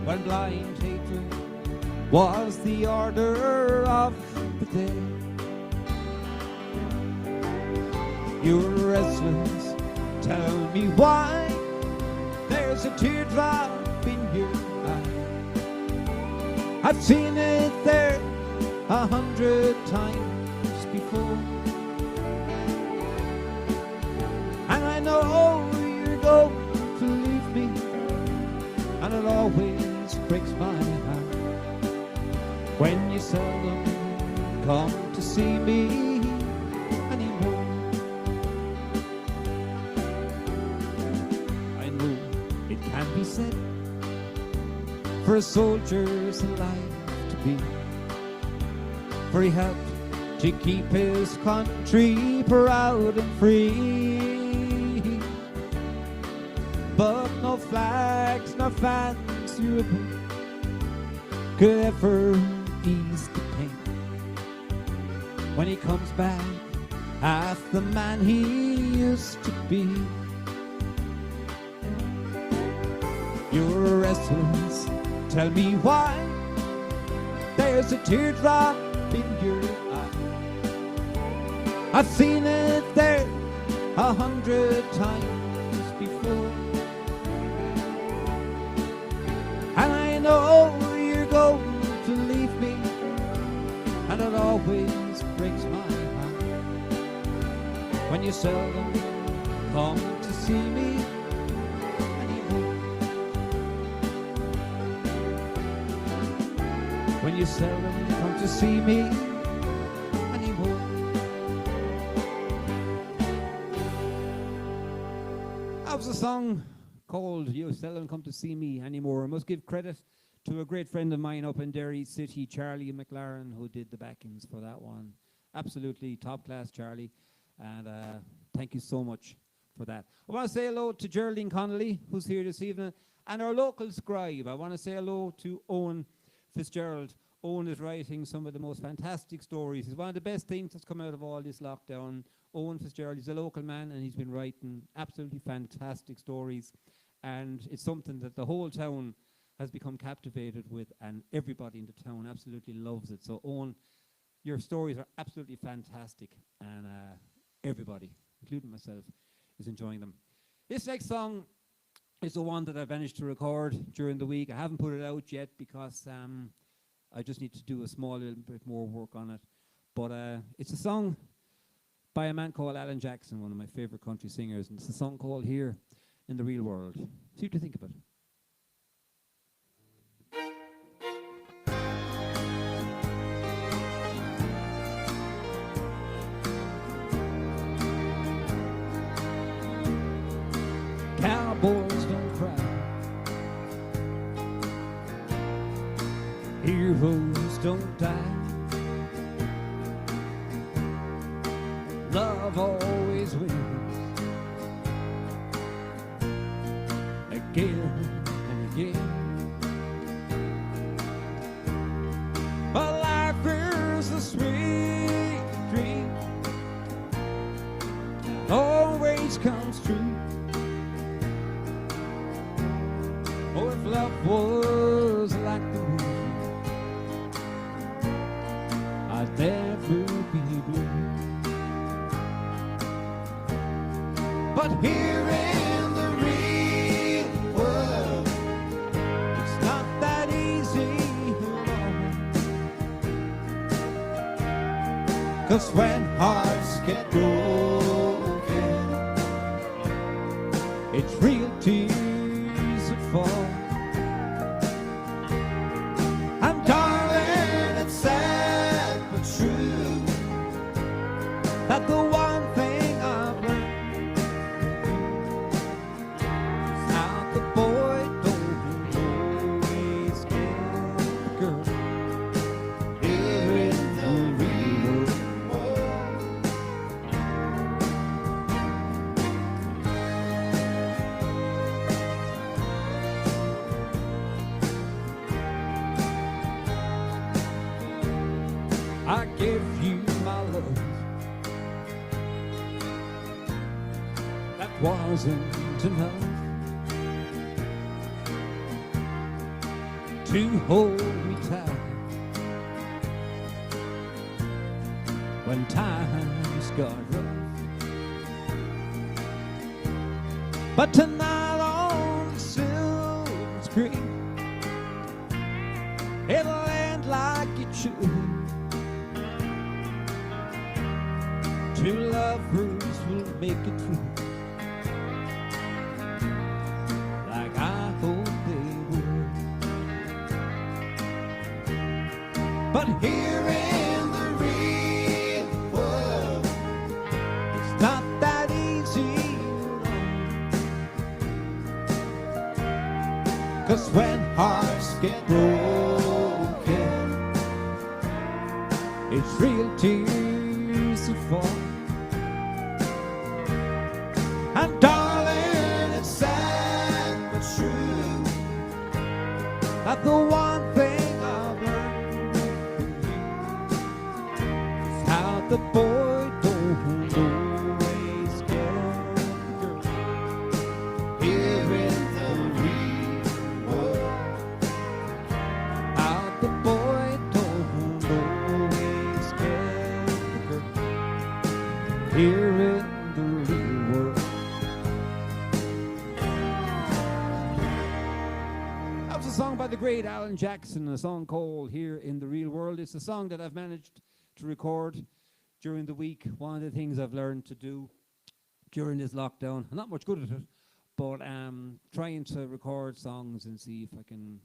when blind hatred was the order of the day. You're restless, tell me why. There's a teardrop in your eye. I've seen it there 100 times before. And I know you're going to leave me, and it always breaks my heart when you seldom come to see me anymore. I know it can't be said for a soldier's life to be, for he helped to keep his country proud and free. But no flags, no fancy ribbon could ever ease the pain when he comes back half the man he used to be. You're restless, tell me why. There's a teardrop in your eye. I've seen it there 100 times breaks my heart when you seldom come to see me anymore. When you seldom come to see me anymore. That was a song called You Seldom Come to See Me Anymore. I must give credit to a great friend of mine up in Derry City, Charlie McLaren, who did the backings for that one. Absolutely top class, Charlie. And thank you so much for that. I want to say hello to Geraldine Connolly, who's here this evening, and our local scribe. I want to say hello to Owen Fitzgerald. Owen is writing some of the most fantastic stories. He's one of the best things that's come out of all this lockdown. Owen Fitzgerald is a local man, and he's been writing absolutely fantastic stories. And it's something that the whole town has become captivated with, and everybody in the town absolutely loves it. So, Owen, your stories are absolutely fantastic, and everybody, including myself, is enjoying them. This next song is the one that I managed to record during the week. I haven't put it out yet because I just need to do a small little bit more work on it. But it's a song by a man called Alan Jackson, one of my favorite country singers, and it's a song called Here in the Real World. See what you think of it. Cowboys don't cry, heroes don't die, love always wins again and again. But life is a sweet dream that always comes true. Oh, if love was like the moon, I'd never be blue. But here in the real world, it's not that easy alone. 'Cause when hearts get broken, it's real tears fall. And darling, it's sad but true that the one thing I've learned is how the boy don't always get the girl here in the real world. I give you my love that wasn't enough to hold me tight when times got rough. But tonight on the silver screen, it'll end like it should. Two lovers will make it through, like I hope they would. But here in the real world, it's not that easy alone. 'Cause when hearts get broken, it's real tears that fall. And darling, it's sad but true that the one thing I've learned is how the boy don't always get the girl here in the real world. How the boy don't always get the girl here in the real world. A song by the great Alan Jackson, a song called Here in the Real World. It's a song that I've managed to record during the week. One of the things I've learned to do during this lockdown, I'm not much good at it, but trying to record songs and see if I can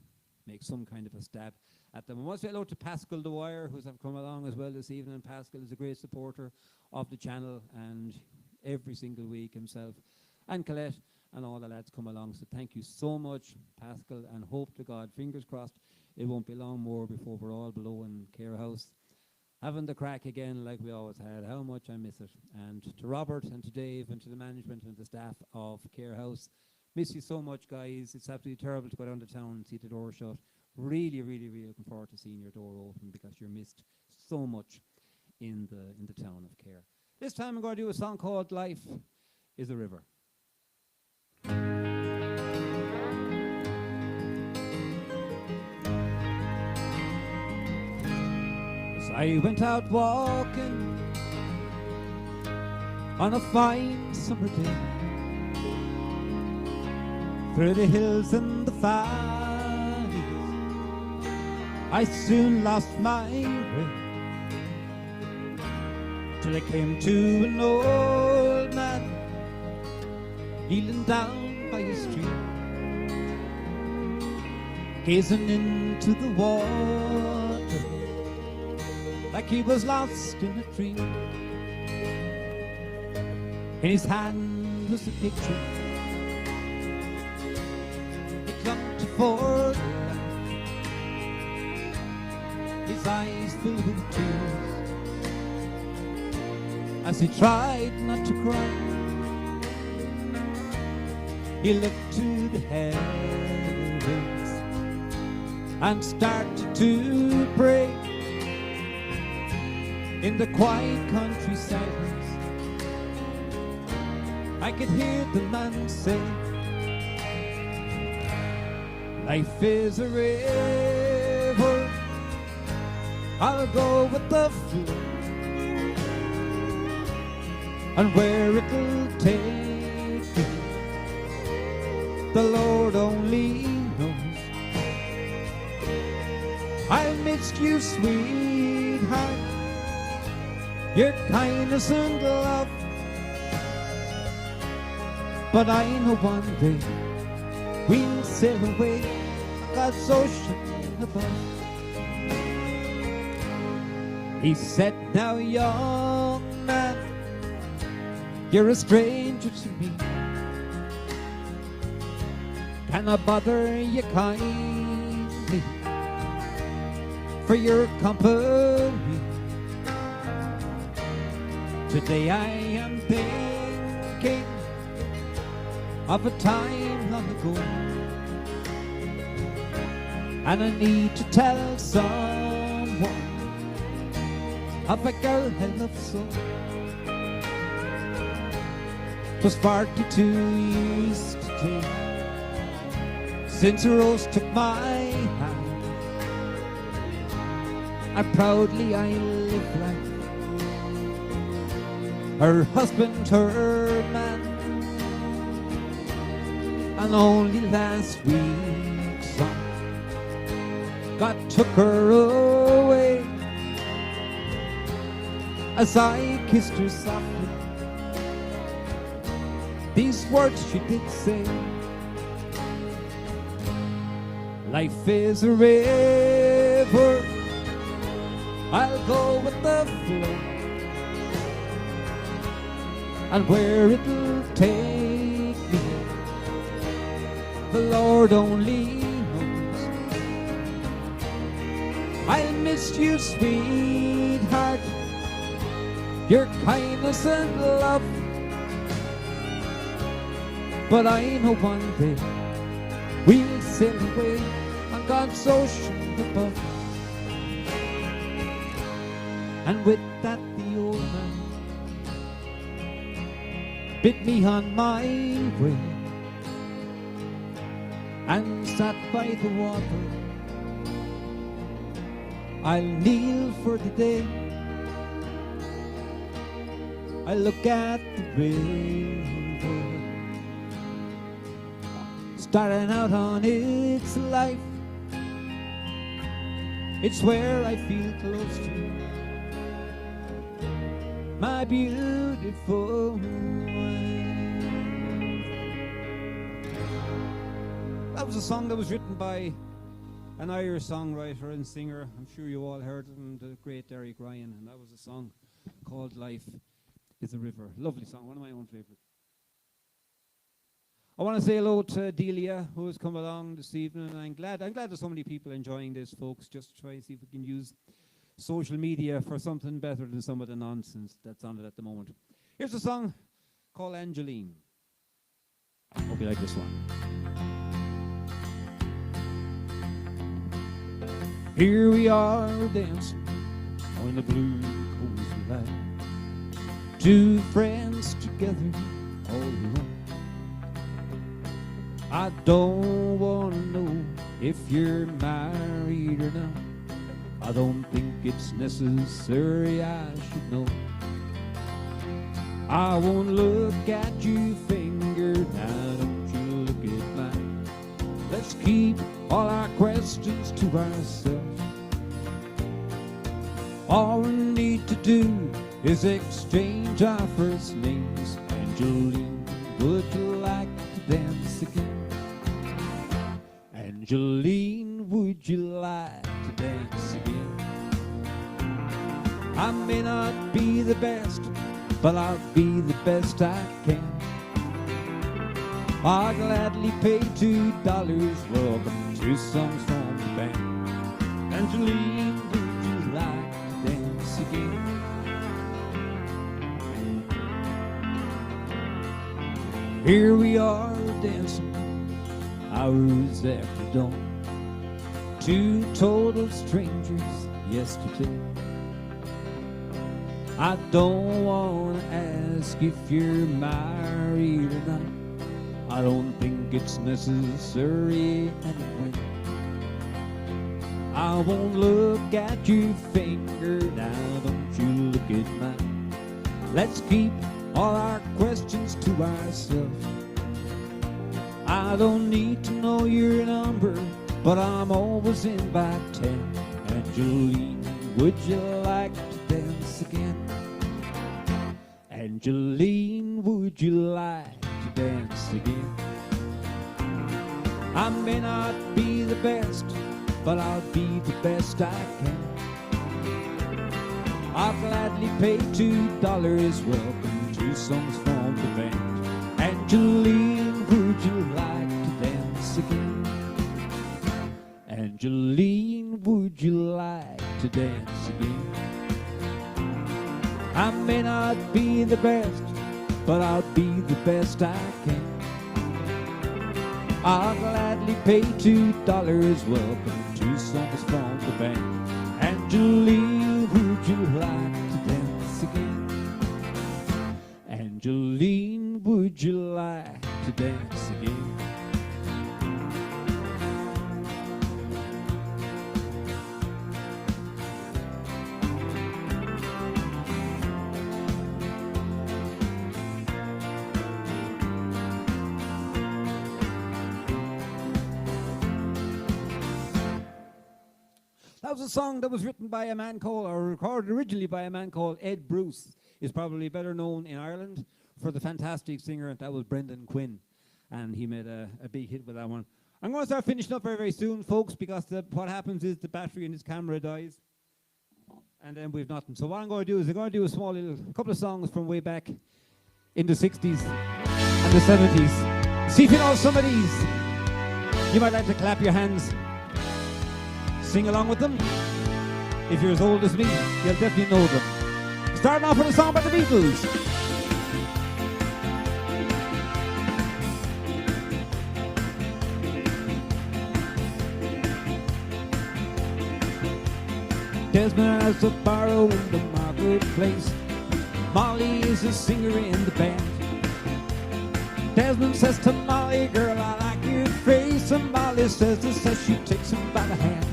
make some kind of a stab at them. I want to say hello to Pascal Dwyer, who's have come along as well this evening. Pascal is a great supporter of the channel, and every single week himself and Colette and all the lads come along. So thank you so much, Pascal, and hope to God, fingers crossed, it won't be long more before we're all below in Care House, having the crack again like we always had. How much I miss it. And to Robert and to Dave and to the management and the staff of Care House, miss you so much, guys. It's absolutely terrible to go down to town and see the door shut. Really, really, really looking forward to seeing your door open, because you're missed so much in the town of Care. This time I'm going to do a song called Life is a River. As I went out walking on a fine summer day, through the hills and the valleys, I soon lost my way, till I came to an old man kneeling down by a stream, gazing into the water like he was lost in a dream. In his hand was a picture he clung to for life, his eyes filled with tears as he tried not to cry. He looked to the heavens and started to pray. In the quiet country silence, I could hear the man say, life is a river, I'll go with the flow, and where it'll take me, the Lord only knows. I missed you, sweetheart, your kindness and love, but I know one day we'll sail away God's ocean above. He said, now young man, you're a stranger to me, can I bother you kindly for your company? Today I am thinking of a time long ago, and I need to tell someone of a girl I love so. 'Twas 42 years today since Rose took my hand, and proudly I live life, her husband, her man. And only last week, son, God took her away. As I kissed her softly, these words she did say, life is a river, I'll go with the flow, and where it'll take me, the Lord only knows. I missed you, sweetheart, your kindness and love, but I know one day we'll sail away on God's ocean above. And with that the old man bid me on my way, and sat by the water. I'll kneel for the day, I look at the river, starting out on its life. It's where I feel close to my beautiful wife. That was a song that was written by an Irish songwriter and singer. I'm sure you all heard of him, the great Derek Ryan, and that was a song called Life is a River. Lovely song, one of my own favorites. I want to say hello to Delia, who has come along this evening. And I'm glad there's so many people enjoying this, folks. Just try and see if we can use social media for something better than some of the nonsense that's on it at the moment. Here's a song called Angeline. Hope you like this one. Here we are dancing on the blue cozy light, two friends together all alone. I don't want to know if you're married or not. I don't think it's necessary I should know. I won't look at you finger, now don't you look at mine. Let's keep all our questions to ourselves. All we need to do is exchange our first names. Angeline, would you like to dance again? Angeline, would you like to dance again? I may not be the best, but I'll be the best I can. I'll gladly pay $2. Welcome to songs from the band. Angeline, would you like to dance again? Here we are dancing hours after dawn, two total strangers yesterday. I don't want to ask if you're married or not. I don't think it's necessary anyway. I won't look at your finger, now don't you look at mine. Let's keep all our questions to ourselves. I don't need to know your number, but I'm always in by 10. Angeline, would you like to dance again? Angeline, would you like to dance again? I may not be the best, but I'll be the best I can. I'll gladly pay $2. Welcome to songs from the band. Angeline, would you like to dance again? Angeline, would you like to dance again? I may not be the best, but I'll be the best I can. I'll gladly pay $2. Welcome to songs from the band. Angeline, would you like to dance again? Angeline, would you like to dance again? That was a song that was written by a man called, or recorded originally by a man called Ed Bruce. He's probably better known in Ireland for the fantastic singer, that was Brendan Quinn. And he made a big hit with that one. I'm going to start finishing up very, very soon, folks, because what happens is the battery in this camera dies. And then we've nothing. So what I'm going to do is I'm going to do a small little couple of songs from way back in the 60s and the 70s. See if you know some of these. You might like to clap your hands. Sing along with them. If you're as old as me, you'll definitely know them. Starting off with a song by the Beatles. Desmond has a barrow in the marketplace. Molly is a singer in the band. Desmond says to Molly, girl, I like your face. And Molly says this as she takes him by the hand.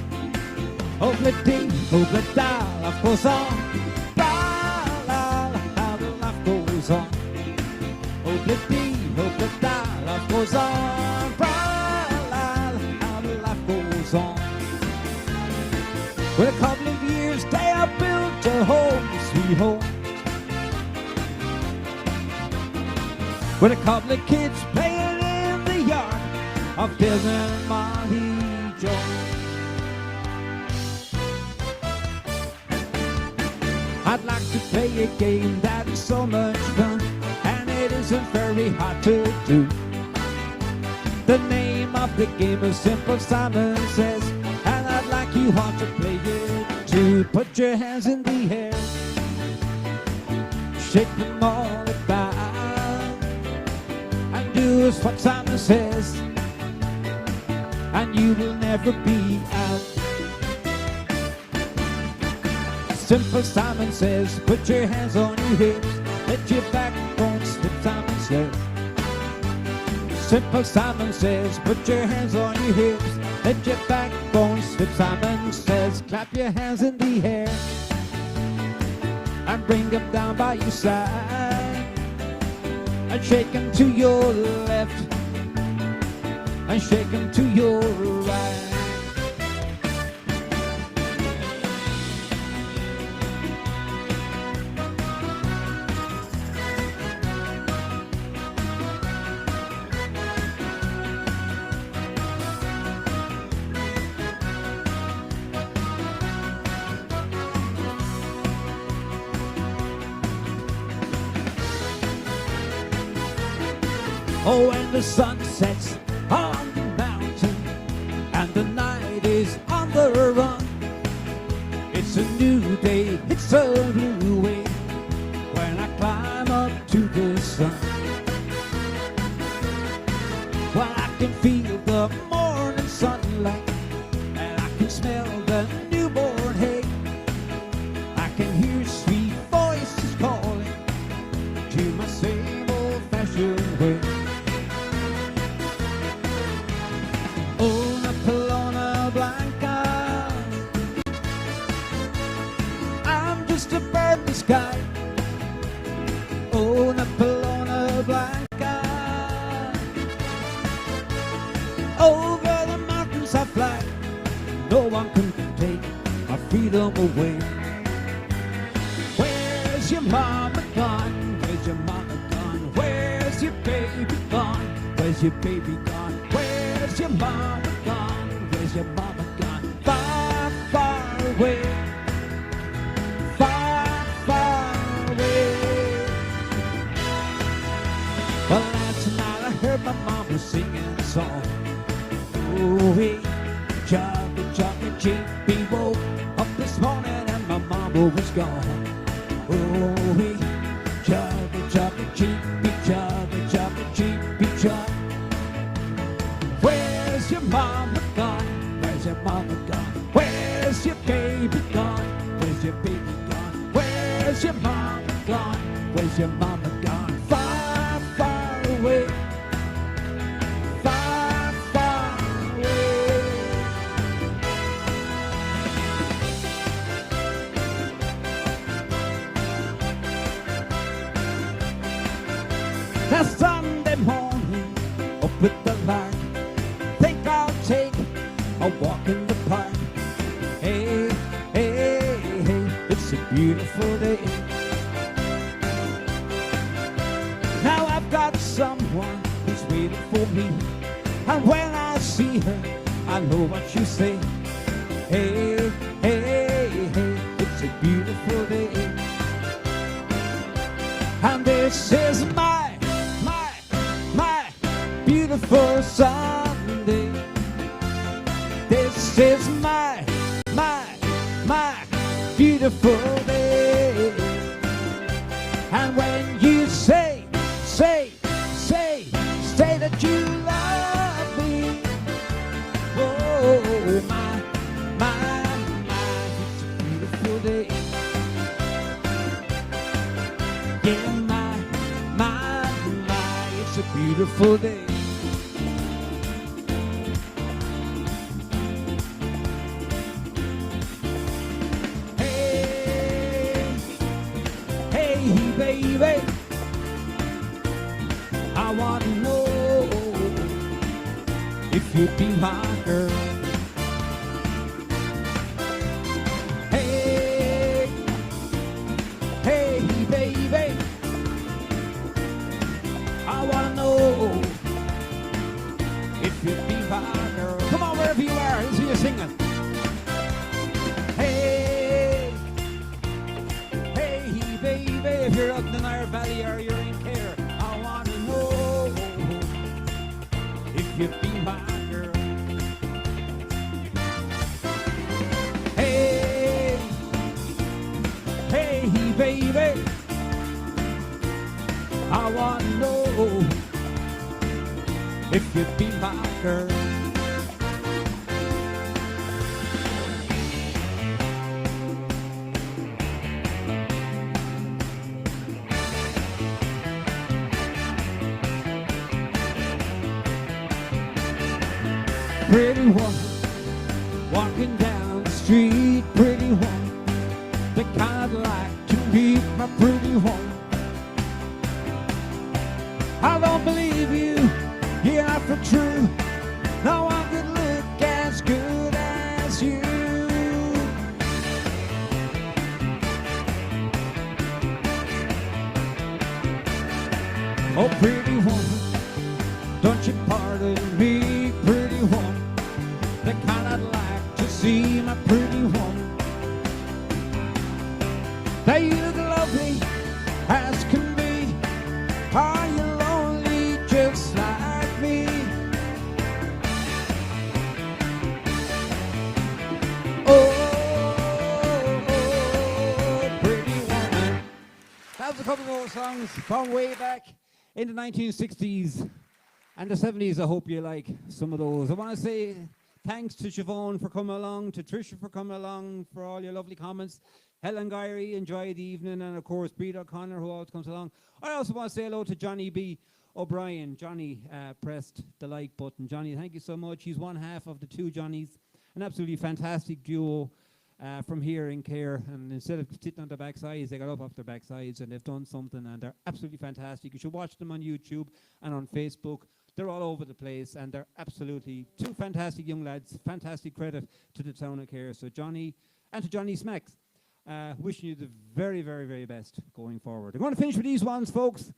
Hopla-dee, hopla-da, life goes on. La-la-la, how the life goes on. Hopla-dee, hopla-da, life goes on. La-la-la, how the life goes on. With a couple of years, they have built a home, sweet home. with a couple of kids playing in the yard of Desmond Monty Jones. I'd like to play a game that is so much fun, and it isn't very hard to do. The name of the game is Simple Simon Says, and I'd like you all to play it too. Put your hands in the air, shake them all about, and do as what Simon says, and you will never be out. Simple Simon Says, put your hands on your hips, let your backbone slip, Simon Says. Simple Simon Says, put your hands on your hips, let your backbone slip, Simon Says. Clap your hands in the air and bring them down by your side, and shake them to your left and shake them to your right. Oh, when the sun sets on the mountain and the night is on the run, it's a new day, it's a blue way when I climb up to the sun. Well, I can feel the morning sunlight, and I can smell the newborn hay. I can hear sweet voices calling to my same old-fashioned way. Una pelona blanca, I'm just a bird in the sky. Una pelona blanca, over the mountains I fly. No one can take my freedom away. Where's your mama gone? Where's your mama gone? Where's your baby gone? Where's your baby gone? Where's your mama gone? Where's your mama gone? Far, far away. Far, far away. Well, last night I heard my mama singing a song. Oh, hey, chubby, chubby, chippy woke up this morning and my mama was gone. Oh, hey, chubby, chubby, chippy, chubby, chubby, chippy, chubby. Where's your mama gone? Where's your mama gone? Where's your baby gone? Where's your baby gone? Where's your mama gone? Where's your mama gone? Far, far away. Far, far away. Now Sunday morning, up with the lark, think I'll take a walk in the park. Hey, hey, hey, it's a beautiful day. Now I've got someone who's waiting for me, and when I see her, I know what she'll say. Hey, hey, hey, it's a beautiful day. And this is my beautiful Sunday. This is my beautiful day. And when you say that you love me, oh my, it's a beautiful day. Yeah, my, it's a beautiful day. Baby, I want to know if you'd be my girl. Hey, hey, baby, I want wanna know if you'd be my girl. Pretty woman, walking down the street, pretty woman, the kind I'd like to meet, my pretty woman. I don't believe you, you're not for true. No one could look as good as you. Oh, pretty woman, don't you pardon me, pretty woman, the kind I'd like to see, my pretty woman. That you look lovely as can be. Are you lonely just like me? Oh, pretty woman. That was a couple of old songs from way back in the 1960s and the 70s. I hope you like some of those. I want to say thanks to Siobhan for coming along, to Tricia for coming along, for all your lovely comments. Helen Gyrey, enjoy the evening, and of course, Breed O'Connor, who always comes along. I also want to say hello to Johnny B. O'Brien. Johnny pressed the like button. Johnny, thank you so much. He's one half of the two Johnnies, an absolutely fantastic duo from here in Care. And instead of sitting on their backsides, they got up off their backsides and they've done something, and they're absolutely fantastic. You should watch them on YouTube and on Facebook. They're all over the place, and they're absolutely two fantastic young lads. Fantastic credit to the town of Care. So Johnny, and to Johnny Smacks, wishing you the very, very, very best going forward. I'm going to finish with these ones, folks.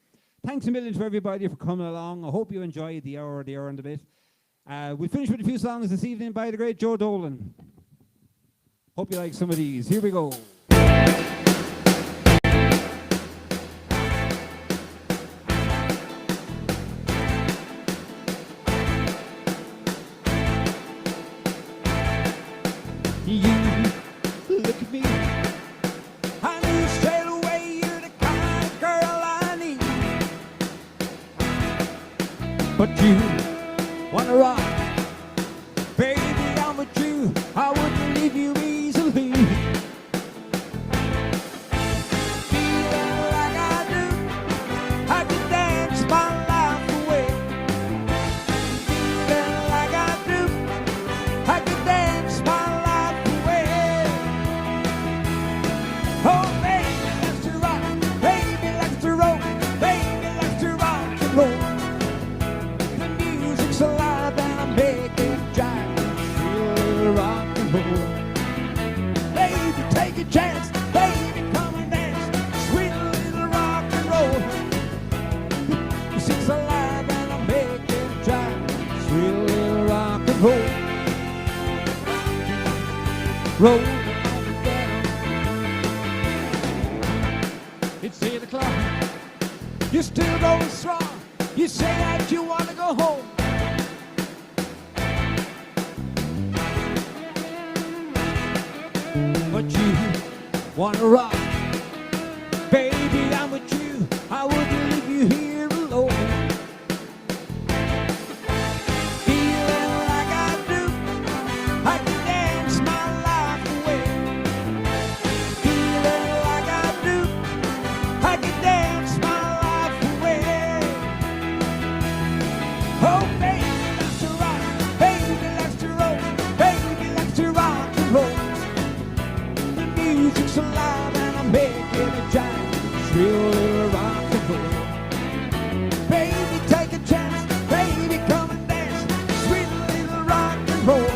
Thanks a million to everybody for coming along. I hope you enjoyed the hour and a bit. We'll finish with a few songs this evening by the great Joe Dolan. Hope you like some of these. Here we go. You look at me, I knew straight away you're the kind of girl I need. But you wanna rock, baby, I'm with you. I wouldn't leave you easily. Feeling like I do, I could dance my life away. Feeling like I do, I could dance my life away. Oh, baby, let's to rock, baby, let's to roll, baby, let's to rock and roll. The music's alive and I make it jive, feel rock and roll. Baby, take a chance, baby, come and dance, sweet little rock and roll. The music's alive and I make it jive, sweet little rock and roll. Roll down. It's 8 o'clock. You're still going strong. You say that you want to go home. But you want to rock. Baby, I'm with you. I wouldn't leave you here alone. Feeling like I do, I can dance my life away. Feeling like I do, I can dance my life away. Oh, baby, let's to rock, baby, let's to roll, baby, let's to rock and roll. The music's alive and I'm making a giant, shrill little rock and roll. Baby, take a chance, baby, come and dance, sweet little rock and roll.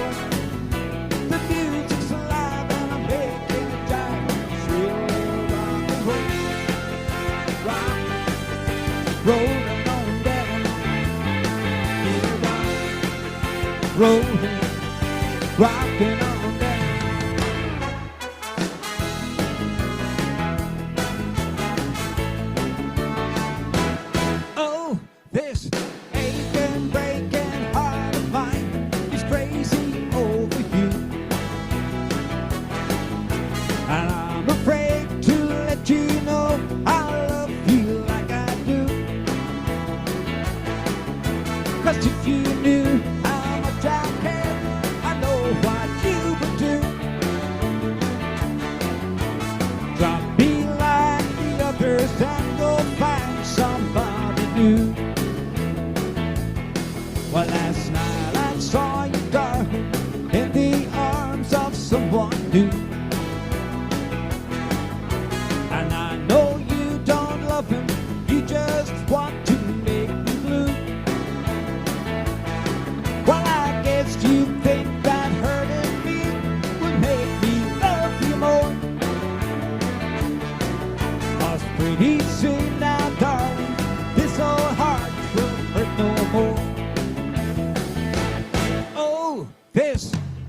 The music's alive and I'm making a giant, shrill little rock and roll. Rock, rolling on down, rock, rolling, rocking on down. Oh, this aching, breaking heart of mine is crazy over you, and I'm afraid to let you know I love you like I do.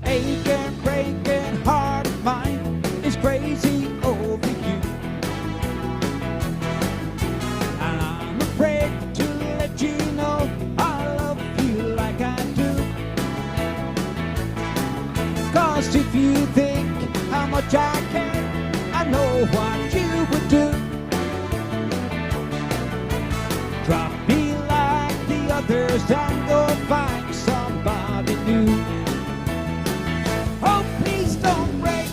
aching, breaking heart of mine is crazy over you. And I'm afraid to let you know I love you like I do. 'Cause if you think how much I care, I know what you would do. Drop me like the others and go find somebody new. Oh, please don't break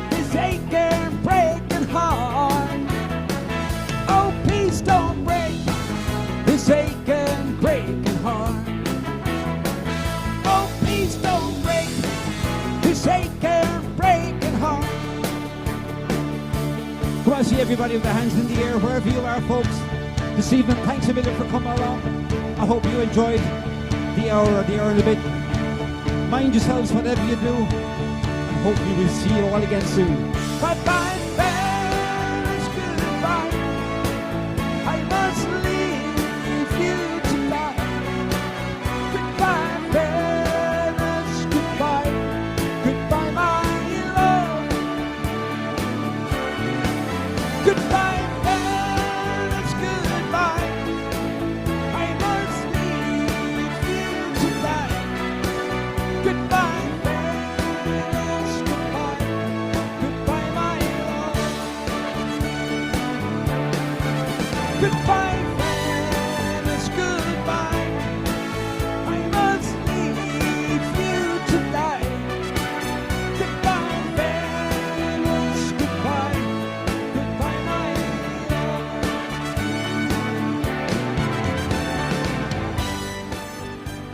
this aching, breaking heart. Oh, please don't break this aching, breaking heart. Oh, please don't break this aching, breaking heart. Come on, see everybody with their hands in the air, wherever you are, folks. This evening, thanks a million for coming along. I hope you enjoyed the hour and a bit. Mind yourselves, whatever you do. I hope we will see you all again soon. Bye-bye, friends, goodbye. I must leave you tonight. Goodbye, friends, goodbye. Goodbye, my love. Goodbye, friends, goodbye. I must leave you tonight. Goodbye, friends, goodbye. Goodbye, my love. Goodbye, friends, goodbye. I must leave you tonight. Goodbye, friends, goodbye. Goodbye, my love.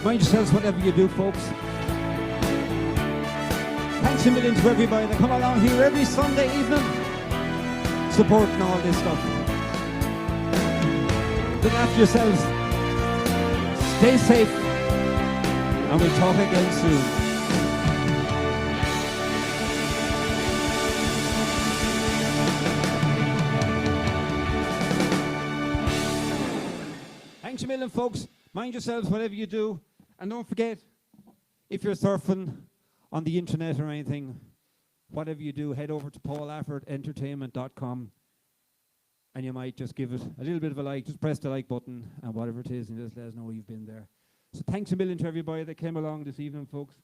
Mind yourselves, whatever you do, folks. Thanks a million to everybody that come along here every Sunday evening, supporting all this stuff. Look after yourselves. Stay safe. And we'll talk again soon. Thanks a million, folks. Mind yourselves, whatever you do. And don't forget, if you're surfing on the internet or anything, whatever you do, head over to paulaffordentertainment.com and you might just give it a little bit of a like. Just press the like button and whatever it is, and just let us know you've been there. So thanks a million to everybody that came along this evening, folks.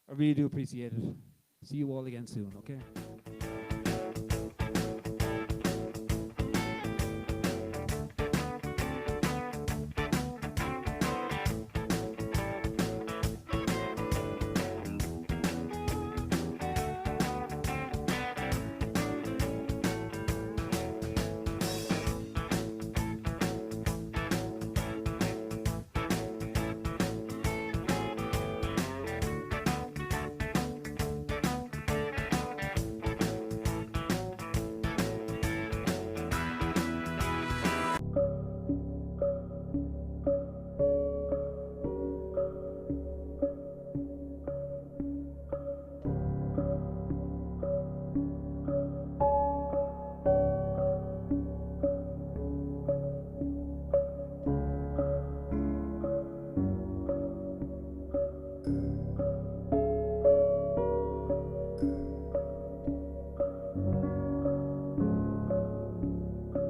I really do appreciate it. See you all again soon, okay?